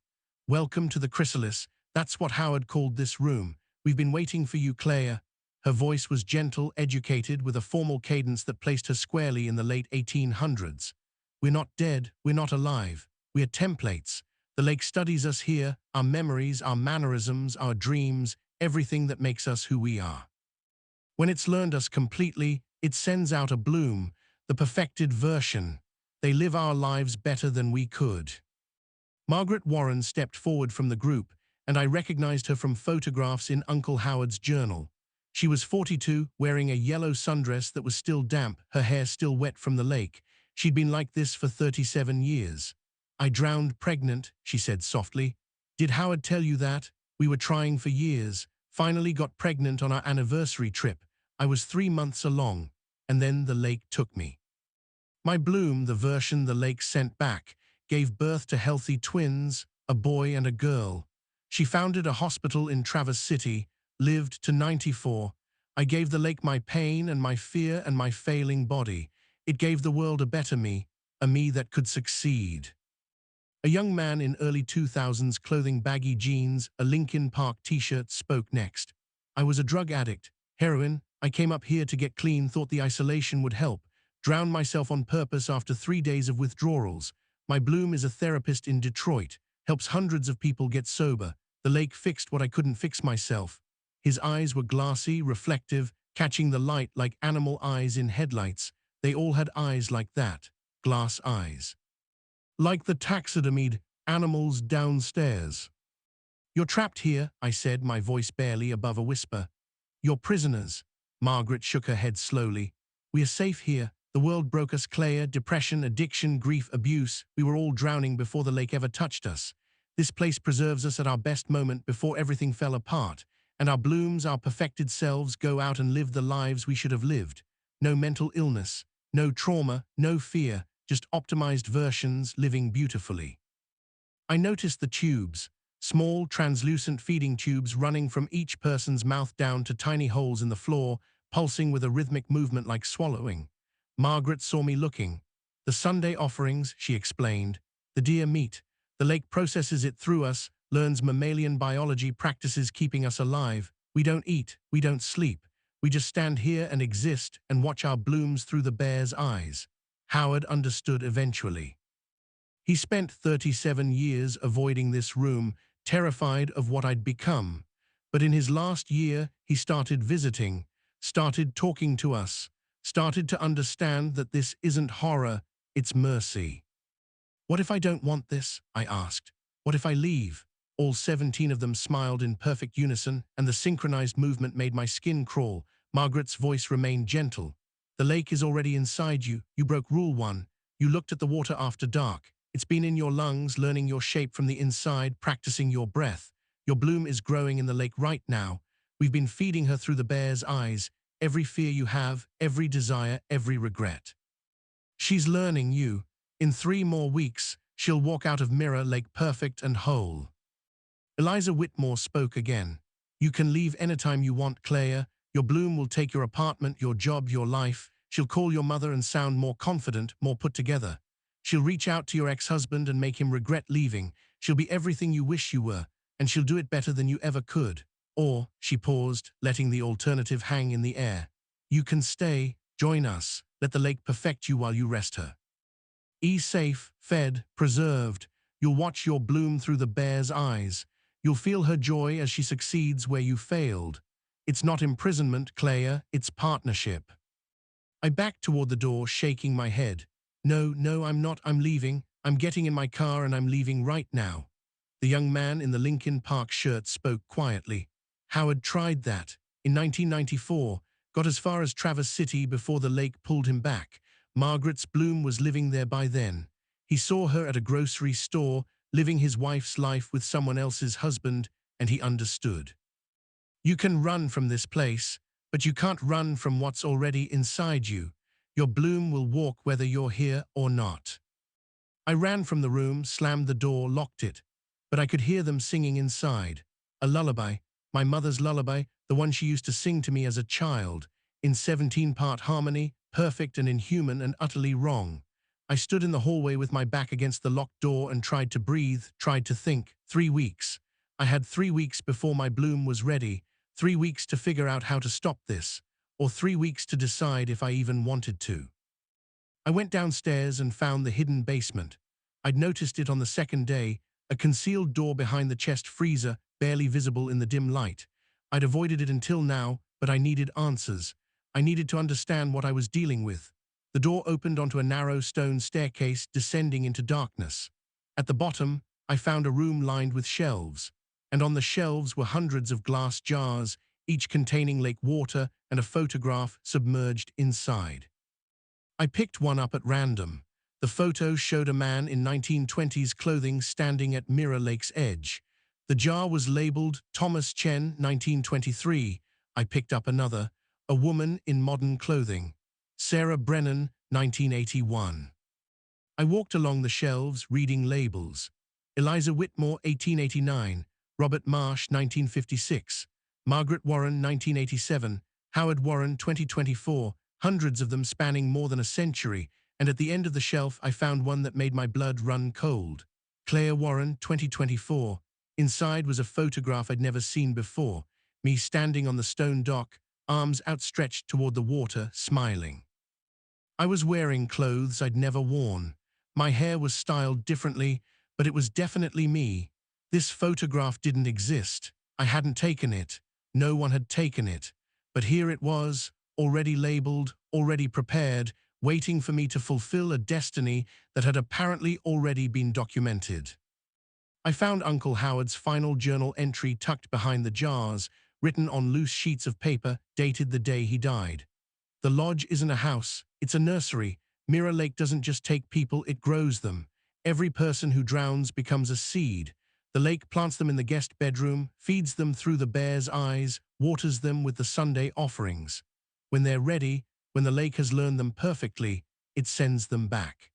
Welcome to the chrysalis, that's what Howard called this room. We've been waiting for you, Claire. Her voice was gentle, educated, with a formal cadence that placed her squarely in the late 1800s. We're not dead, we're not alive. We are templates. The lake studies us here, our memories, our mannerisms, our dreams, everything that makes us who we are. When it's learned us completely, it sends out a bloom, the perfected version. They live our lives better than we could. Margaret Warren stepped forward from the group, and I recognized her from photographs in Uncle Howard's journal. She was 42, wearing a yellow sundress that was still damp, her hair still wet from the lake. She'd been like this for 37 years. I drowned pregnant, she said softly. Did Howard tell you that? We were trying for years. Finally got pregnant on our anniversary trip. I was 3 months along, and then the lake took me. My bloom, the version the lake sent back, gave birth to healthy twins, a boy and a girl. She founded a hospital in Traverse City, lived to 94. I gave the lake my pain and my fear and my failing body. It gave the world a better me, a me that could succeed. A young man in early 2000s clothing baggy jeans, a Linkin Park t-shirt spoke next. I was a drug addict, heroin. I came up here to get clean, thought the isolation would help. Drowned myself on purpose after 3 days of withdrawals. My bloom is a therapist in Detroit, helps hundreds of people get sober. The lake fixed what I couldn't fix myself. His eyes were glassy, reflective, catching the light like animal eyes in headlights. They all had eyes like that, glass eyes. Like the taxidermied animals downstairs. You're trapped here, I said, my voice barely above a whisper. You're prisoners. Margaret shook her head slowly. We are safe here. The world broke us, Claire. Depression, addiction, grief, abuse. We were all drowning before the lake ever touched us. This place preserves us at our best moment before everything fell apart. And our blooms, our perfected selves, go out and live the lives we should have lived. No mental illness, no trauma, no fear, just optimized versions living beautifully. I noticed the tubes, small, translucent feeding tubes running from each person's mouth down to tiny holes in the floor, pulsing with a rhythmic movement like swallowing. Margaret saw me looking. The Sunday offerings, she explained. The deer meat. The lake processes it through us, learns mammalian biology practices keeping us alive. We don't eat, we don't sleep. We just stand here and exist and watch our blooms through the bear's eyes. Howard understood eventually. He spent 37 years avoiding this room, terrified of what I'd become. But in his last year, he started visiting, started talking to us, started to understand that this isn't horror, it's mercy. "What if I don't want this?" I asked. "What if I leave?" All 17 of them smiled in perfect unison, and the synchronized movement made my skin crawl. Margaret's voice remained gentle. "The lake is already inside you. You broke Rule 1. You looked at the water after dark. It's been in your lungs, learning your shape from the inside, practicing your breath. Your bloom is growing in the lake right now. We've been feeding her through the bear's eyes, every fear you have, every desire, every regret. She's learning you. In 3 more weeks, she'll walk out of Mirror Lake perfect and whole." Eliza Whitmore spoke again. "You can leave anytime you want, Claire. Your bloom will take your apartment, your job, your life. She'll call your mother and sound more confident, more put together. She'll reach out to your ex-husband and make him regret leaving. She'll be everything you wish you were, and she'll do it better than you ever could. Or," she paused, letting the alternative hang in the air, "you can stay, join us, let the lake perfect you while you rest her. Safe, fed, preserved. You'll watch your bloom through the bear's eyes. You'll feel her joy as she succeeds where you failed. It's not imprisonment, Claire, it's partnership." I backed toward the door, shaking my head. No, I'm not. I'm leaving. I'm getting in my car and I'm leaving right now." The young man in the Lincoln Park shirt spoke quietly. "Howard tried that. In 1994, got as far as Traverse City before the lake pulled him back. Margaret's bloom was living there by then. He saw her at a grocery store, living his wife's life with someone else's husband, and he understood. You can run from this place, but you can't run from what's already inside you. Your bloom will walk whether you're here or not." I ran from the room, slammed the door, locked it. But I could hear them singing inside. A lullaby, my mother's lullaby, the one she used to sing to me as a child, in 17-part harmony, perfect and inhuman and utterly wrong. I stood in the hallway with my back against the locked door and tried to breathe, tried to think. 3 weeks. I had 3 weeks before my bloom was ready, 3 weeks to figure out how to stop this, or 3 weeks to decide if I even wanted to. I went downstairs and found the hidden basement. I'd noticed it on the second day, a concealed door behind the chest freezer, barely visible in the dim light. I'd avoided it until now, but I needed answers. I needed to understand what I was dealing with. The door opened onto a narrow stone staircase descending into darkness. At the bottom, I found a room lined with shelves, and on the shelves were hundreds of glass jars, each containing lake water and a photograph submerged inside. I picked one up at random. The photo showed a man in 1920s clothing standing at Mirror Lake's edge. The jar was labeled Thomas Chen, 1923. I picked up another, a woman in modern clothing. Sarah Brennan, 1981. I walked along the shelves, reading labels. Eliza Whitmore, 1889. Robert Marsh, 1956. Margaret Warren, 1987. Howard Warren, 2024. Hundreds of them spanning more than a century, and at the end of the shelf I found one that made my blood run cold. Claire Warren, 2024. Inside was a photograph I'd never seen before, me standing on the stone dock, arms outstretched toward the water, smiling. I was wearing clothes I'd never worn. My hair was styled differently, but it was definitely me. This photograph didn't exist. I hadn't taken it. No one had taken it. But here it was, already labeled, already prepared, waiting for me to fulfill a destiny that had apparently already been documented. I found Uncle Howard's final journal entry tucked behind the jars, written on loose sheets of paper, dated the day he died. "The lodge isn't a house, it's a nursery. Mirror Lake doesn't just take people, it grows them. Every person who drowns becomes a seed. The lake plants them in the guest bedroom, feeds them through the bear's eyes, waters them with the Sunday offerings. When they're ready, when the lake has learned them perfectly, it sends them back.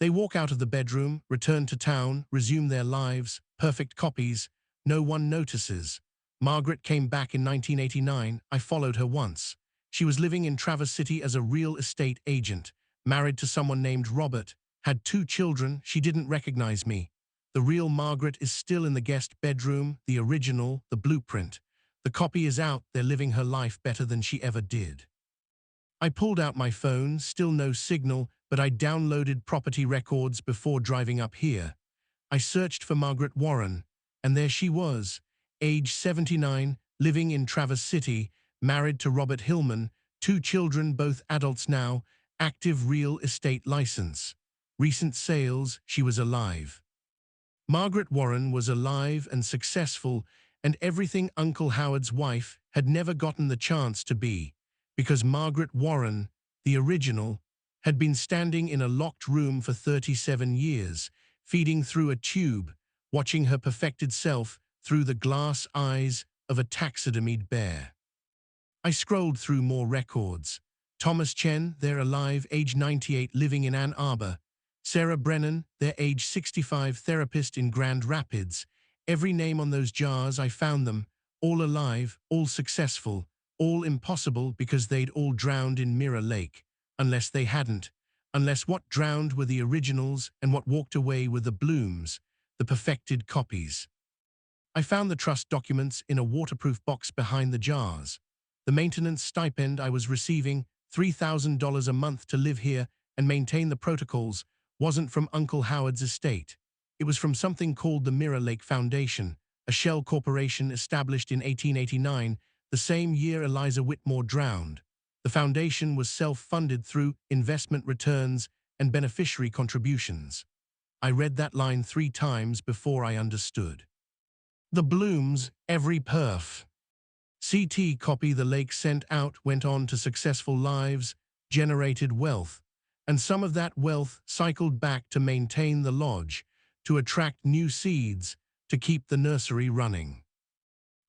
They walk out of the bedroom, return to town, resume their lives, perfect copies. No one notices. Margaret came back in 1989. I followed her once. She was living in Traverse City as a real estate agent, married to someone named Robert, had 2 children. She didn't recognize me. The real Margaret is still in the guest bedroom, the original, the blueprint. The copy is out there living her life better than she ever did. I pulled out my phone, still no signal, but I downloaded property records before driving up here. I searched for Margaret Warren, and there she was, age 79, living in Traverse City, married to Robert Hillman, 2 children, both adults now, active real estate license. Recent sales, she was alive. Margaret Warren was alive and successful, and everything Uncle Howard's wife had never gotten the chance to be, because Margaret Warren, the original, had been standing in a locked room for 37 years, feeding through a tube, watching her perfected self through the glass eyes of a taxidermied bear. I scrolled through more records. Thomas Chen, they're alive, age 98, living in Ann Arbor. Sarah Brennan, their age 65, therapist in Grand Rapids. Every name on those jars, I found them, all alive, all successful, all impossible because they'd all drowned in Mirror Lake. Unless they hadn't. Unless what drowned were the originals and what walked away were the blooms, the perfected copies. I found the trust documents in a waterproof box behind the jars. The maintenance stipend I was receiving, $3,000 a month to live here and maintain the protocols, wasn't from Uncle Howard's estate. It was from something called the Mirror Lake Foundation, a shell corporation established in 1889, the same year Eliza Whitmore drowned. The foundation was self-funded through investment returns and beneficiary contributions. I read that line 3 times before I understood. The blooms, every perf. CT copy the lake sent out went on to successful lives, generated wealth, and some of that wealth cycled back to maintain the lodge, to attract new seeds, to keep the nursery running.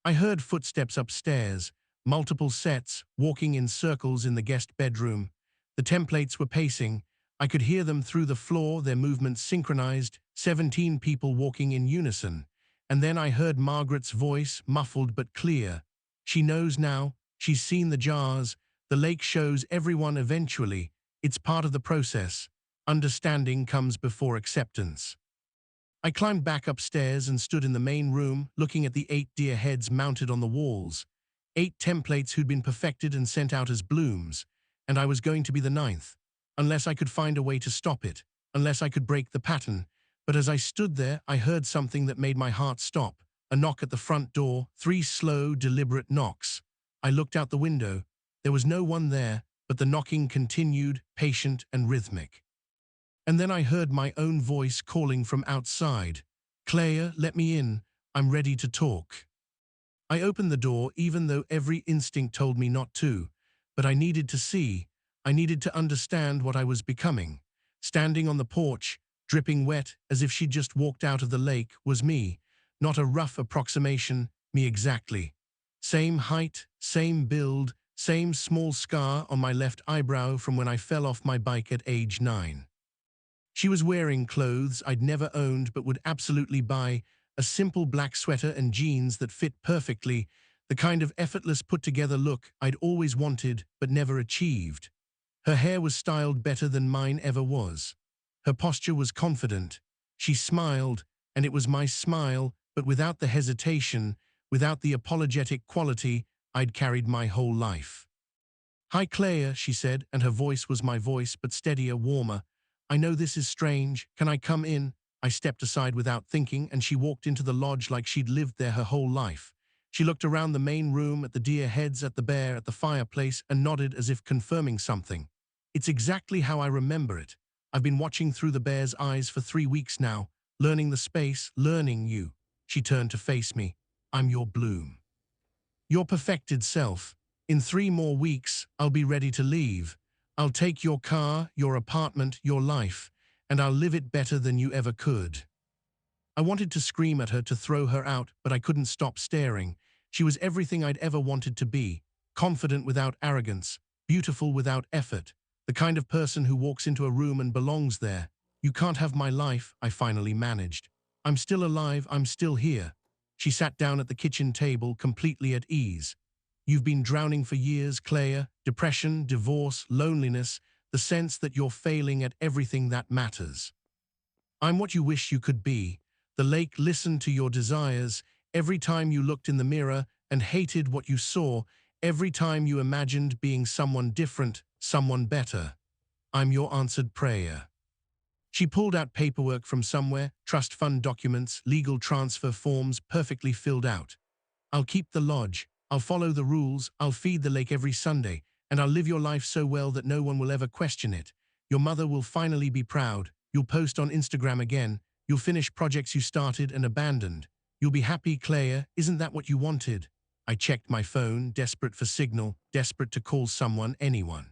I heard footsteps upstairs, multiple sets, walking in circles in the guest bedroom. The templates were pacing. I could hear them through the floor, their movements synchronized, 17 people walking in unison. And then I heard Margaret's voice, muffled but clear. She knows now, she's seen the jars, the lake shows everyone eventually. It's part of the process. Understanding comes before acceptance. I climbed back upstairs and stood in the main room, looking at the 8 deer heads mounted on the walls. 8 templates who'd been perfected and sent out as blooms, and I was going to be the 9th, unless I could find a way to stop it, unless I could break the pattern. But as I stood there, I heard something that made my heart stop. A knock at the front door, 3 slow, deliberate knocks. I looked out the window. There was no one there, but the knocking continued, patient and rhythmic. And then I heard my own voice calling from outside. "Claire, let me in. I'm ready to talk." I opened the door even though every instinct told me not to, but I needed to see. I needed to understand what I was becoming. Standing on the porch, dripping wet as if she'd just walked out of the lake, was me. Not a rough approximation, me exactly. Same height, same build, same small scar on my left eyebrow from when I fell off my bike at age 9. She was wearing clothes I'd never owned but would absolutely buy, a simple black sweater and jeans that fit perfectly, the kind of effortless put-together look I'd always wanted but never achieved. Her hair was styled better than mine ever was. Her posture was confident. She smiled, and it was my smile, but without the hesitation, without the apologetic quality I'd carried my whole life. "Hi, Claire," she said, and her voice was my voice, but steadier, warmer. "I know this is strange. Can I come in?" I stepped aside without thinking, and she walked into the lodge like she'd lived there her whole life. She looked around the main room, at the deer heads, at the bear, at the fireplace, and nodded as if confirming something. "It's exactly how I remember it. I've been watching through the bear's eyes for 3 weeks now, learning the space, learning you." She turned to face me. "I'm your bloom. Your perfected self. In 3 more weeks, I'll be ready to leave. I'll take your car, your apartment, your life, and I'll live it better than you ever could." I wanted to scream at her, to throw her out, but I couldn't stop staring. She was everything I'd ever wanted to be. Confident without arrogance, beautiful without effort, the kind of person who walks into a room and belongs there. "You can't have my life," I finally managed. "I'm still alive, I'm still here." She sat down at the kitchen table, completely at ease. "You've been drowning for years, Claire. Depression, divorce, loneliness, the sense that you're failing at everything that matters. I'm what you wish you could be, The lake listened to your desires every time you looked in the mirror and hated what you saw, every time you imagined being someone different, someone better. I'm your answered prayer. She pulled out paperwork from somewhere, trust fund documents, legal transfer forms perfectly filled out. I'll keep the lodge, I'll follow the rules, I'll feed the lake every Sunday, and I'll live your life so well that no one will ever question it. Your mother will finally be proud. You'll post on Instagram again. You'll finish projects you started and abandoned. You'll be happy, Claire. Isn't that what you wanted? I checked my phone, desperate for signal, desperate to call someone, anyone.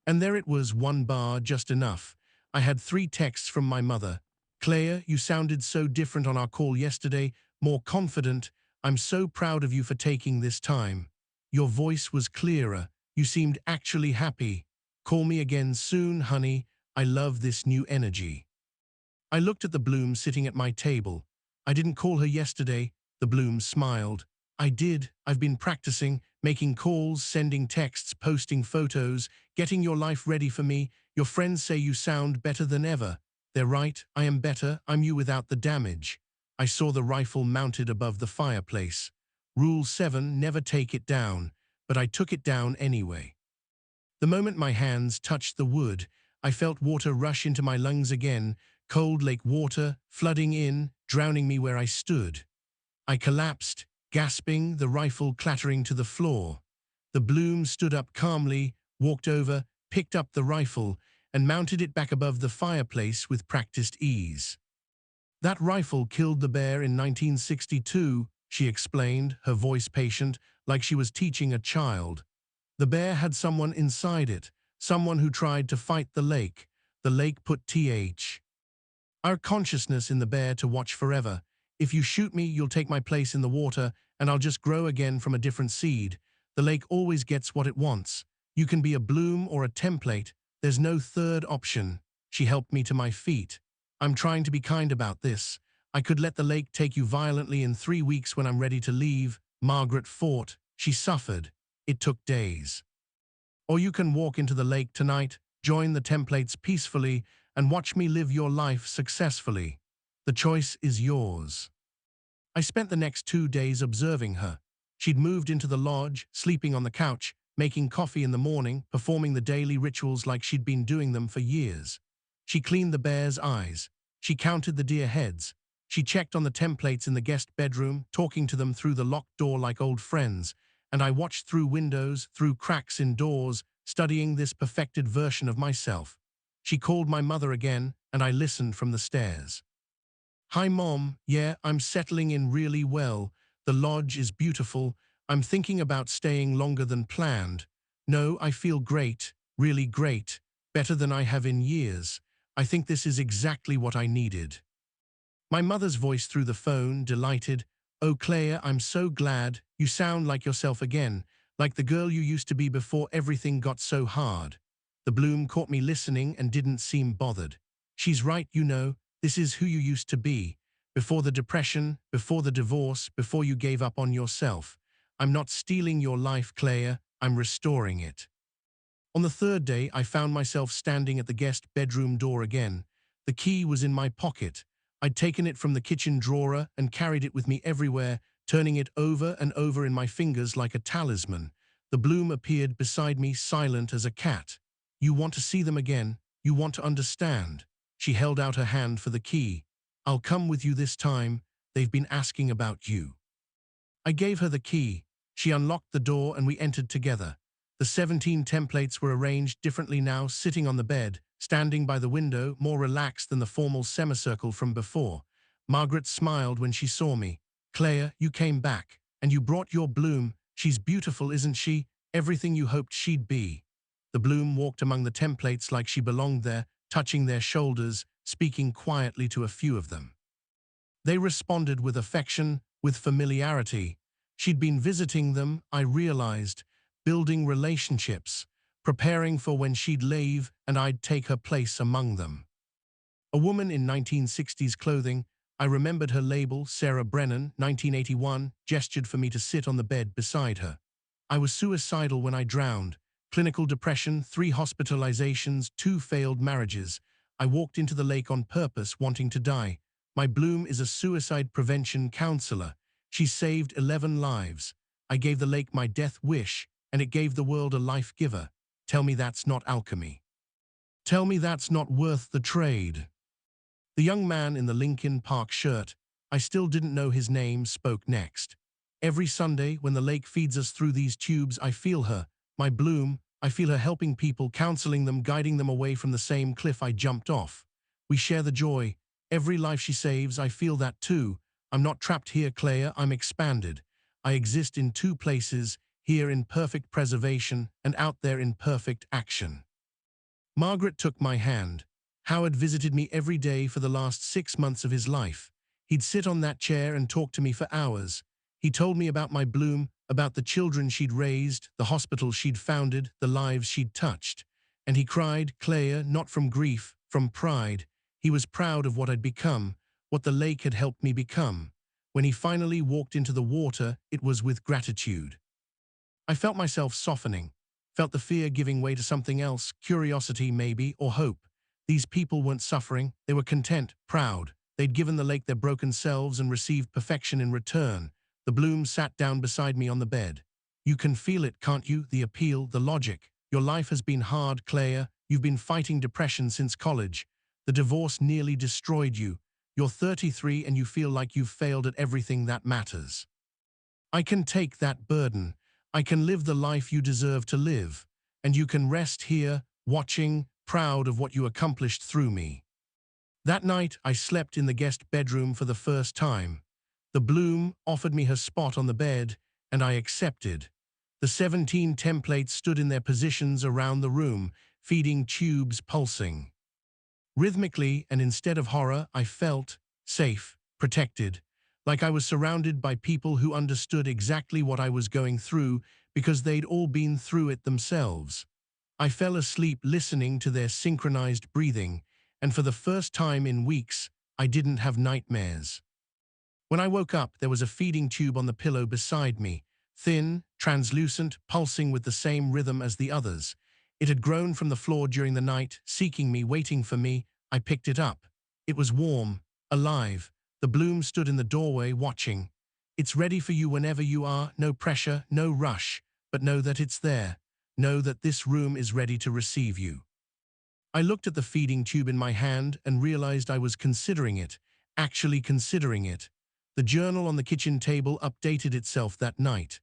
And there it was, one bar, just enough. I had 3 texts from my mother. Claire, you sounded so different on our call yesterday, more confident. I'm so proud of you for taking this time. Your voice was clearer. You seemed actually happy. Call me again soon, honey. I love this new energy. I looked at the Bloom sitting at my table. I didn't call her yesterday. The Bloom smiled. I did. I've been practicing, making calls, sending texts, posting photos, getting your life ready for me. Your friends say you sound better than ever. They're right. I am better. I'm you without the damage. I saw the rifle mounted above the fireplace. Rule 7, never take it down. But I took it down anyway. The moment my hands touched the wood, I felt water rush into my lungs again, cold lake water, flooding in, drowning me where I stood. I collapsed, gasping, the rifle clattering to the floor. The Bloom stood up calmly, walked over, picked up the rifle, and mounted it back above the fireplace with practiced ease. That rifle killed the bear in 1962, she explained, her voice patient, like she was teaching a child. The bear had someone inside it, someone who tried to fight the lake. The lake put our consciousness in the bear to watch forever. If you shoot me, you'll take my place in the water, and I'll just grow again from a different seed. The lake always gets what it wants. You can be a Bloom or a template. There's no third option. She helped me to my feet. I'm trying to be kind about this. I could let the lake take you violently in 3 weeks when I'm ready to leave. Margaret fought. She suffered. It took days. Or you can walk into the lake tonight, join the templates peacefully, and watch me live your life successfully. The choice is yours. I spent the next 2 days observing her. She'd moved into the lodge, sleeping on the couch, making coffee in the morning, performing the daily rituals like she'd been doing them for years. She cleaned the bear's eyes. She counted the deer heads. She checked on the templates in the guest bedroom, talking to them through the locked door like old friends. And I watched through windows, through cracks in doors, studying this perfected version of myself. She called my mother again, and I listened from the stairs. Hi, Mom. Yeah, I'm settling in really well. The lodge is beautiful. I'm thinking about staying longer than planned. No, I feel great, really great, better than I have in years. I think this is exactly what I needed. My mother's voice through the phone, delighted. Oh, Claire, I'm so glad. You sound like yourself again, like the girl you used to be before everything got so hard. The Bloom caught me listening and didn't seem bothered. She's right, you know, this is who you used to be. Before the depression, before the divorce, before you gave up on yourself. I'm not stealing your life, Claire. I'm restoring it. On the 3rd day, I found myself standing at the guest bedroom door again. The key was in my pocket. I'd taken it from the kitchen drawer and carried it with me everywhere, turning it over and over in my fingers like a talisman. The Bloom appeared beside me, silent as a cat. You want to see them again? You want to understand? She held out her hand for the key. I'll come with you this time. They've been asking about you. I gave her the key. She unlocked the door and we entered together. The 17 templates were arranged differently now, sitting on the bed, standing by the window, more relaxed than the formal semicircle from before. Margaret smiled when she saw me. Claire, you came back, and you brought your Bloom. She's beautiful, isn't she? Everything you hoped she'd be. The Bloom walked among the templates like she belonged there, touching their shoulders, speaking quietly to a few of them. They responded with affection, with familiarity. She'd been visiting them, I realized, building relationships, preparing for when she'd leave and I'd take her place among them. A woman in 1960s clothing, I remembered her label, Sarah Brennan, 1981, gestured for me to sit on the bed beside her. I was suicidal when I drowned. Clinical depression, 3 hospitalizations, 2 failed marriages. I walked into the lake on purpose, wanting to die. My Bloom is a suicide prevention counselor. She saved 11 lives. I gave the lake my death wish, and it gave the world a life giver. Tell me that's not alchemy. Tell me that's not worth the trade. The young man in the Lincoln Park shirt, I still didn't know his name, spoke next. Every Sunday, when the lake feeds us through these tubes, I feel her, my Bloom. I feel her helping people, counseling them, guiding them away from the same cliff I jumped off. We share the joy. Every life she saves, I feel that too. I'm not trapped here, Claire, I'm expanded. I exist in two places, here in perfect preservation and out there in perfect action. Margaret took my hand. Howard visited me every day for the last 6 months of his life. He'd sit on that chair and talk to me for hours. He told me about my Bloom, about the children she'd raised, the hospital she'd founded, the lives she'd touched. And he cried, Claire, not from grief, from pride. He was proud of what I'd become, what the lake had helped me become. When he finally walked into the water, it was with gratitude. I felt myself softening, felt the fear giving way to something else, curiosity maybe, or hope. These people weren't suffering, they were content, proud. They'd given the lake their broken selves and received perfection in return. The Bloom sat down beside me on the bed. You can feel it, can't you? The appeal, the logic. Your life has been hard, Claire. You've been fighting depression since college. The divorce nearly destroyed you. You're 33 and you feel like you've failed at everything that matters. I can take that burden. I can live the life you deserve to live. And you can rest here, watching, proud of what you accomplished through me. That night, I slept in the guest bedroom for the first time. The Bloom offered me her spot on the bed, and I accepted. The 17 templates stood in their positions around the room, feeding tubes pulsing. Rhythmically, and instead of horror, I felt safe, protected, like I was surrounded by people who understood exactly what I was going through because they'd all been through it themselves. I fell asleep listening to their synchronized breathing, and for the first time in weeks, I didn't have nightmares. When I woke up, there was a feeding tube on the pillow beside me, thin, translucent, pulsing with the same rhythm as the others. It had grown from the floor during the night, seeking me, waiting for me. I picked it up. It was warm, alive. The Bloom stood in the doorway, watching. It's ready for you whenever you are, no pressure, no rush, but know that it's there. Know that this room is ready to receive you. I looked at the feeding tube in my hand and realized I was considering it, actually considering it. The journal on the kitchen table updated itself that night.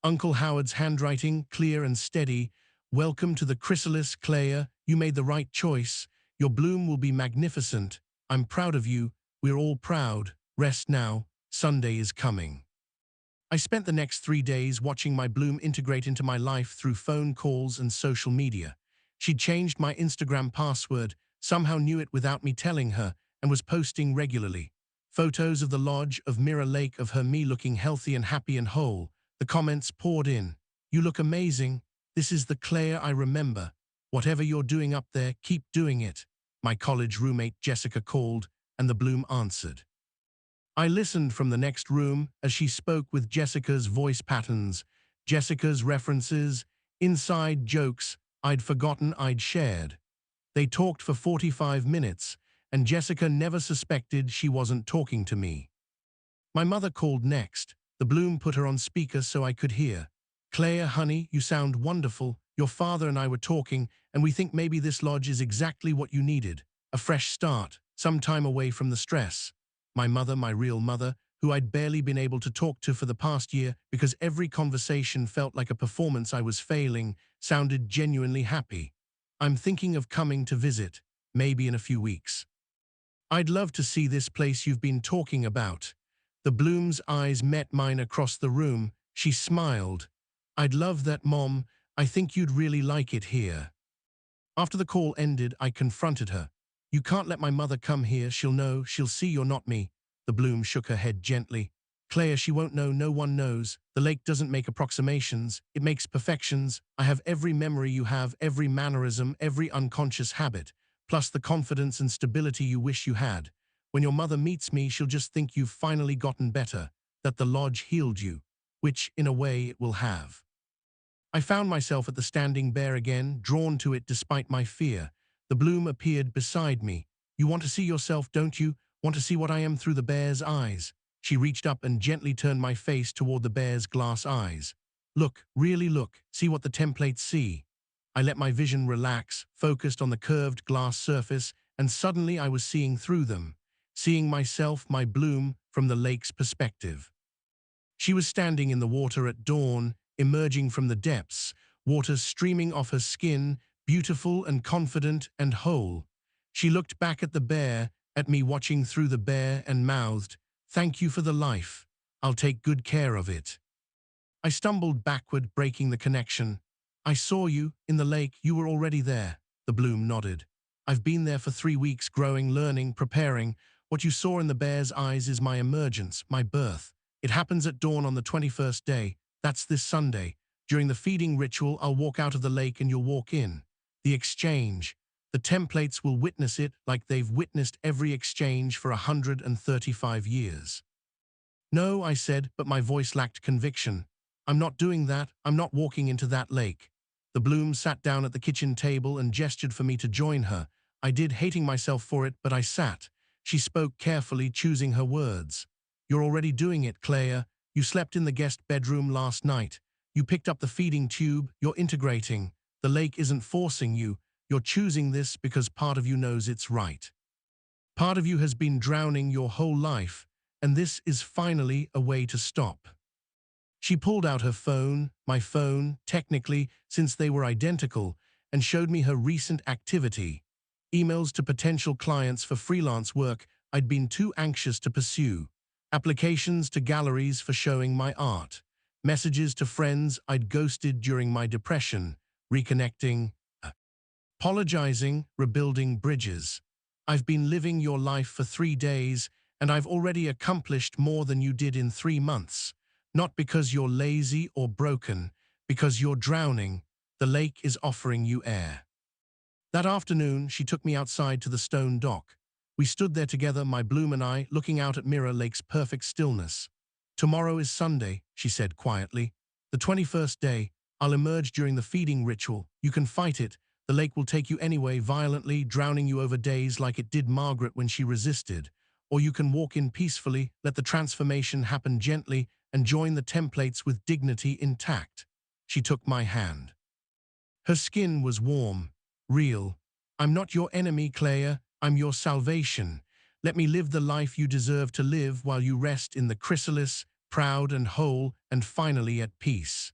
Uncle Howard's handwriting, clear and steady. Welcome to the chrysalis, Claire. You made the right choice. Your Bloom will be magnificent. I'm proud of you. We're all proud. Rest now. Sunday is coming. I spent the next 3 days watching my Bloom integrate into my life through phone calls and social media. She'd changed my Instagram password, somehow knew it without me telling her, and was posting regularly. Photos of the lodge, of Mirror Lake, of her, me looking healthy and happy and whole. The comments poured in. You look amazing. This is the Claire I remember. Whatever you're doing up there, keep doing it. My college roommate Jessica called, and the Bloom answered. I listened from the next room as she spoke with Jessica's voice patterns, Jessica's references, inside jokes I'd forgotten I'd shared. They talked for 45 minutes, and Jessica never suspected she wasn't talking to me. My mother called next. The Bloom put her on speaker so I could hear. Claire, honey, you sound wonderful. Your father and I were talking, and we think maybe this lodge is exactly what you needed. A fresh start, some time away from the stress. My mother, my real mother, who I'd barely been able to talk to for the past year because every conversation felt like a performance I was failing, sounded genuinely happy. I'm thinking of coming to visit, maybe in a few weeks. I'd love to see this place you've been talking about. The Bloom's eyes met mine across the room. She smiled. I'd love that, Mom. I think you'd really like it here. After the call ended, I confronted her. You can't let my mother come here. She'll know. She'll see you're not me. The Bloom shook her head gently. Claire, she won't know. No one knows. The lake doesn't make approximations. It makes perfections. I have every memory you have, every mannerism, every unconscious habit, plus the confidence and stability you wish you had. When your mother meets me, she'll just think you've finally gotten better, that the lodge healed you, which, in a way, it will have. I found myself at the Standing Bear again, drawn to it despite my fear. The Bloom appeared beside me. You want to see yourself, don't you? Want to see what I am through the bear's eyes? She reached up and gently turned my face toward the bear's glass eyes. Look, really look, see what the templates see. I let my vision relax, focused on the curved glass surface, and suddenly I was seeing through them, seeing myself, my bloom, from the lake's perspective. She was standing in the water at dawn, emerging from the depths, water streaming off her skin, beautiful and confident and whole. She looked back at the bear, at me watching through the bear, and mouthed, "Thank you for the life. I'll take good care of it." I stumbled backward, breaking the connection. "I saw you, in the lake, you were already there." The bloom nodded. "I've been there for 3 weeks, growing, learning, preparing. What you saw in the bear's eyes is my emergence, my birth. It happens at dawn on the 21st day. That's this Sunday. During the feeding ritual, I'll walk out of the lake and you'll walk in. The exchange. The templates will witness it like they've witnessed every exchange for 135 years. "No," I said, but my voice lacked conviction. "I'm not doing that. I'm not walking into that lake." The bloom sat down at the kitchen table and gestured for me to join her. I did, hating myself for it, but I sat. She spoke carefully, choosing her words. "You're already doing it, Claire. You slept in the guest bedroom last night. You picked up the feeding tube. You're integrating. The lake isn't forcing you. You're choosing this because part of you knows it's right. Part of you has been drowning your whole life, and this is finally a way to stop." She pulled out her phone, my phone, technically, since they were identical, and showed me her recent activity. Emails to potential clients for freelance work I'd been too anxious to pursue. Applications to galleries for showing my art. Messages to friends I'd ghosted during my depression, reconnecting, apologizing, rebuilding bridges. "I've been living your life for 3 days, and I've already accomplished more than you did in 3 months. Not because you're lazy or broken, because you're drowning. The lake is offering you air." That afternoon, she took me outside to the stone dock. We stood there together, my bloom and I, looking out at Mirror Lake's perfect stillness. "Tomorrow is Sunday," she said quietly. "The 21st day. I'll emerge during the feeding ritual. You can fight it. The lake will take you anyway, violently, drowning you over days like it did Margaret when she resisted. Or you can walk in peacefully, let the transformation happen gently, and join the templates with dignity intact." She took my hand. Her skin was warm, real. "I'm not your enemy, Claire. I'm your salvation. Let me live the life you deserve to live while you rest in the chrysalis, proud and whole, and finally at peace."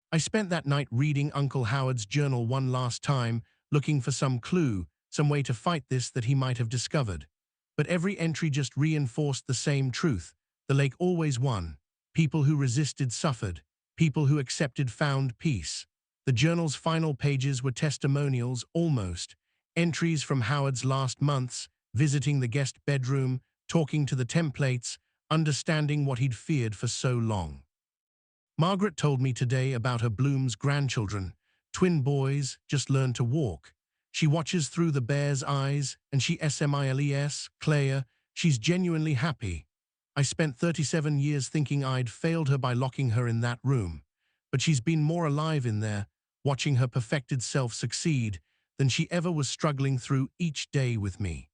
I spent that night reading Uncle Howard's journal one last time, looking for some clue, some way to fight this that he might have discovered. But every entry just reinforced the same truth. The lake always won. People who resisted suffered. People who accepted found peace. The journal's final pages were testimonials, almost. Entries from Howard's last months, visiting the guest bedroom, talking to the templates, understanding what he'd feared for so long. Margaret told me today about her Bloom's grandchildren. Twin boys, just learned to walk. She watches through the bear's eyes, and she smiles, Claire, she's genuinely happy. I spent 37 years thinking I'd failed her by locking her in that room. But she's been more alive in there, watching her perfected self succeed, than she ever was, struggling through each day with me.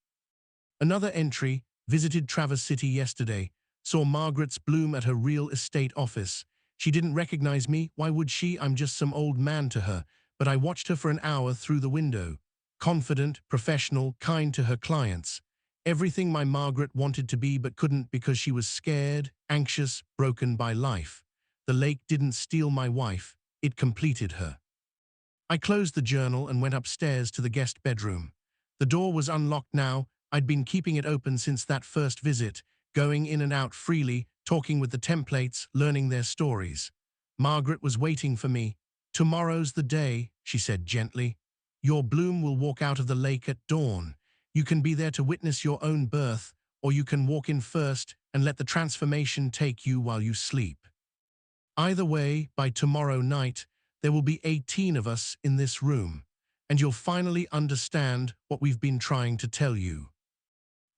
Another entry, visited Traverse City yesterday, saw Margaret's Bloom at her real estate office. She didn't recognize me. Why would she? I'm just some old man to her. But I watched her for an hour through the window. Confident, professional, kind to her clients. Everything my Margaret wanted to be but couldn't because she was scared, anxious, broken by life. The lake didn't steal my wife. It completed her. I closed the journal and went upstairs to the guest bedroom. The door was unlocked now. I'd been keeping it open since that first visit, going in and out freely, talking with the templates, learning their stories. Margaret was waiting for me. "Tomorrow's the day," she said gently. "Your Bloom will walk out of the lake at dawn. You can be there to witness your own birth, or you can walk in first and let the transformation take you while you sleep. Either way, by tomorrow night, there will be 18 of us in this room, and you'll finally understand what we've been trying to tell you."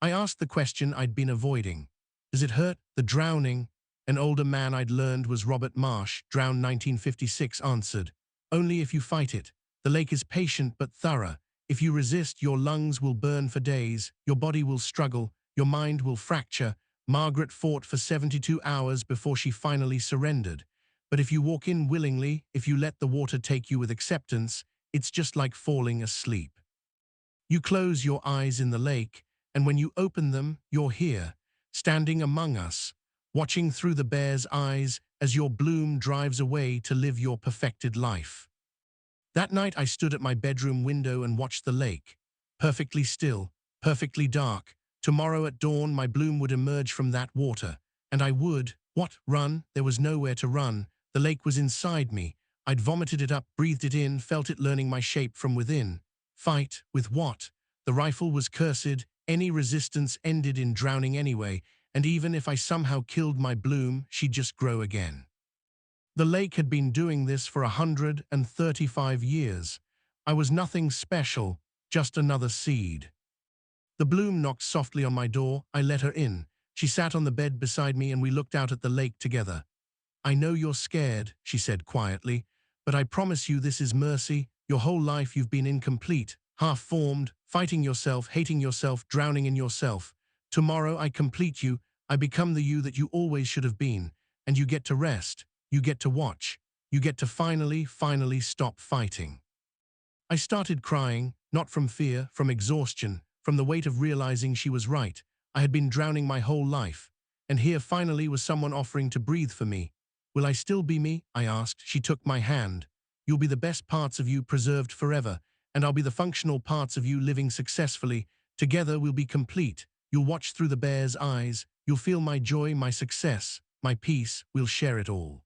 I asked the question I'd been avoiding. "Does it hurt, the drowning?" An older man I'd learned was Robert Marsh, drowned 1956, answered. "Only if you fight it. The lake is patient but thorough. If you resist, your lungs will burn for days, your body will struggle, your mind will fracture. Margaret fought for 72 hours before she finally surrendered. But if you walk in willingly, if you let the water take you with acceptance, it's just like falling asleep. You close your eyes in the lake, and when you open them, you're here, standing among us, watching through the bear's eyes as your bloom drives away to live your perfected life. That night I stood at my bedroom window and watched the lake. Perfectly still, perfectly dark. Tomorrow at dawn my bloom would emerge from that water. And I would, run? There was nowhere to run. The lake was inside me. I'd vomited it up, breathed it in, felt it learning my shape from within. Fight? With what? The rifle was cursed. Any resistance ended in drowning anyway. And even if I somehow killed my bloom, she'd just grow again. The lake had been doing this for 135 years. I was nothing special, just another seed. The bloom knocked softly on my door. I let her in. She sat on the bed beside me and we looked out at the lake together. "I know you're scared," she said quietly, "but I promise you this is mercy. Your whole life you've been incomplete, half-formed, fighting yourself, hating yourself, drowning in yourself. Tomorrow I complete you. I become the you that you always should have been. And you get to rest. You get to watch. You get to finally stop fighting." I started crying, not from fear, from exhaustion, from the weight of realizing she was right. I had been drowning my whole life. And here finally was someone offering to breathe for me. "Will I still be me?" I asked. She took my hand. "You'll be the best parts of you preserved forever, and I'll be the functional parts of you living successfully. Together we'll be complete. You'll watch through the bear's eyes. You'll feel my joy, my success, my peace. We'll share it all."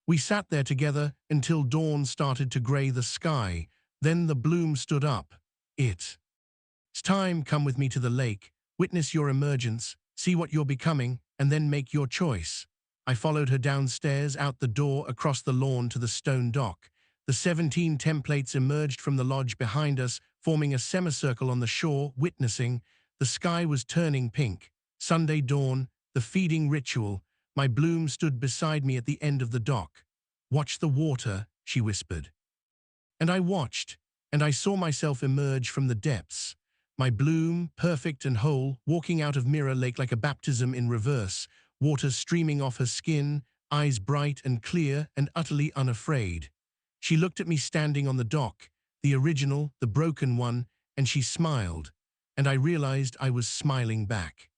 We sat there together until dawn started to gray the sky. Then the bloom stood up. It's time. Come with me to the lake. Witness your emergence. See what you're becoming, and then make your choice. I followed her downstairs, out the door, across the lawn to the stone dock. The 17 templates emerged from the lodge behind us, forming a semicircle on the shore, witnessing. The sky was turning pink. Sunday dawn, the feeding ritual. My bloom stood beside me at the end of the dock. "Watch the water," she whispered. And I watched, and I saw myself emerge from the depths. My bloom, perfect and whole, walking out of Mirror Lake like a baptism in reverse, water streaming off her skin, eyes bright and clear and utterly unafraid. She looked at me standing on the dock, the original, the broken one, and she smiled, and I realized I was smiling back.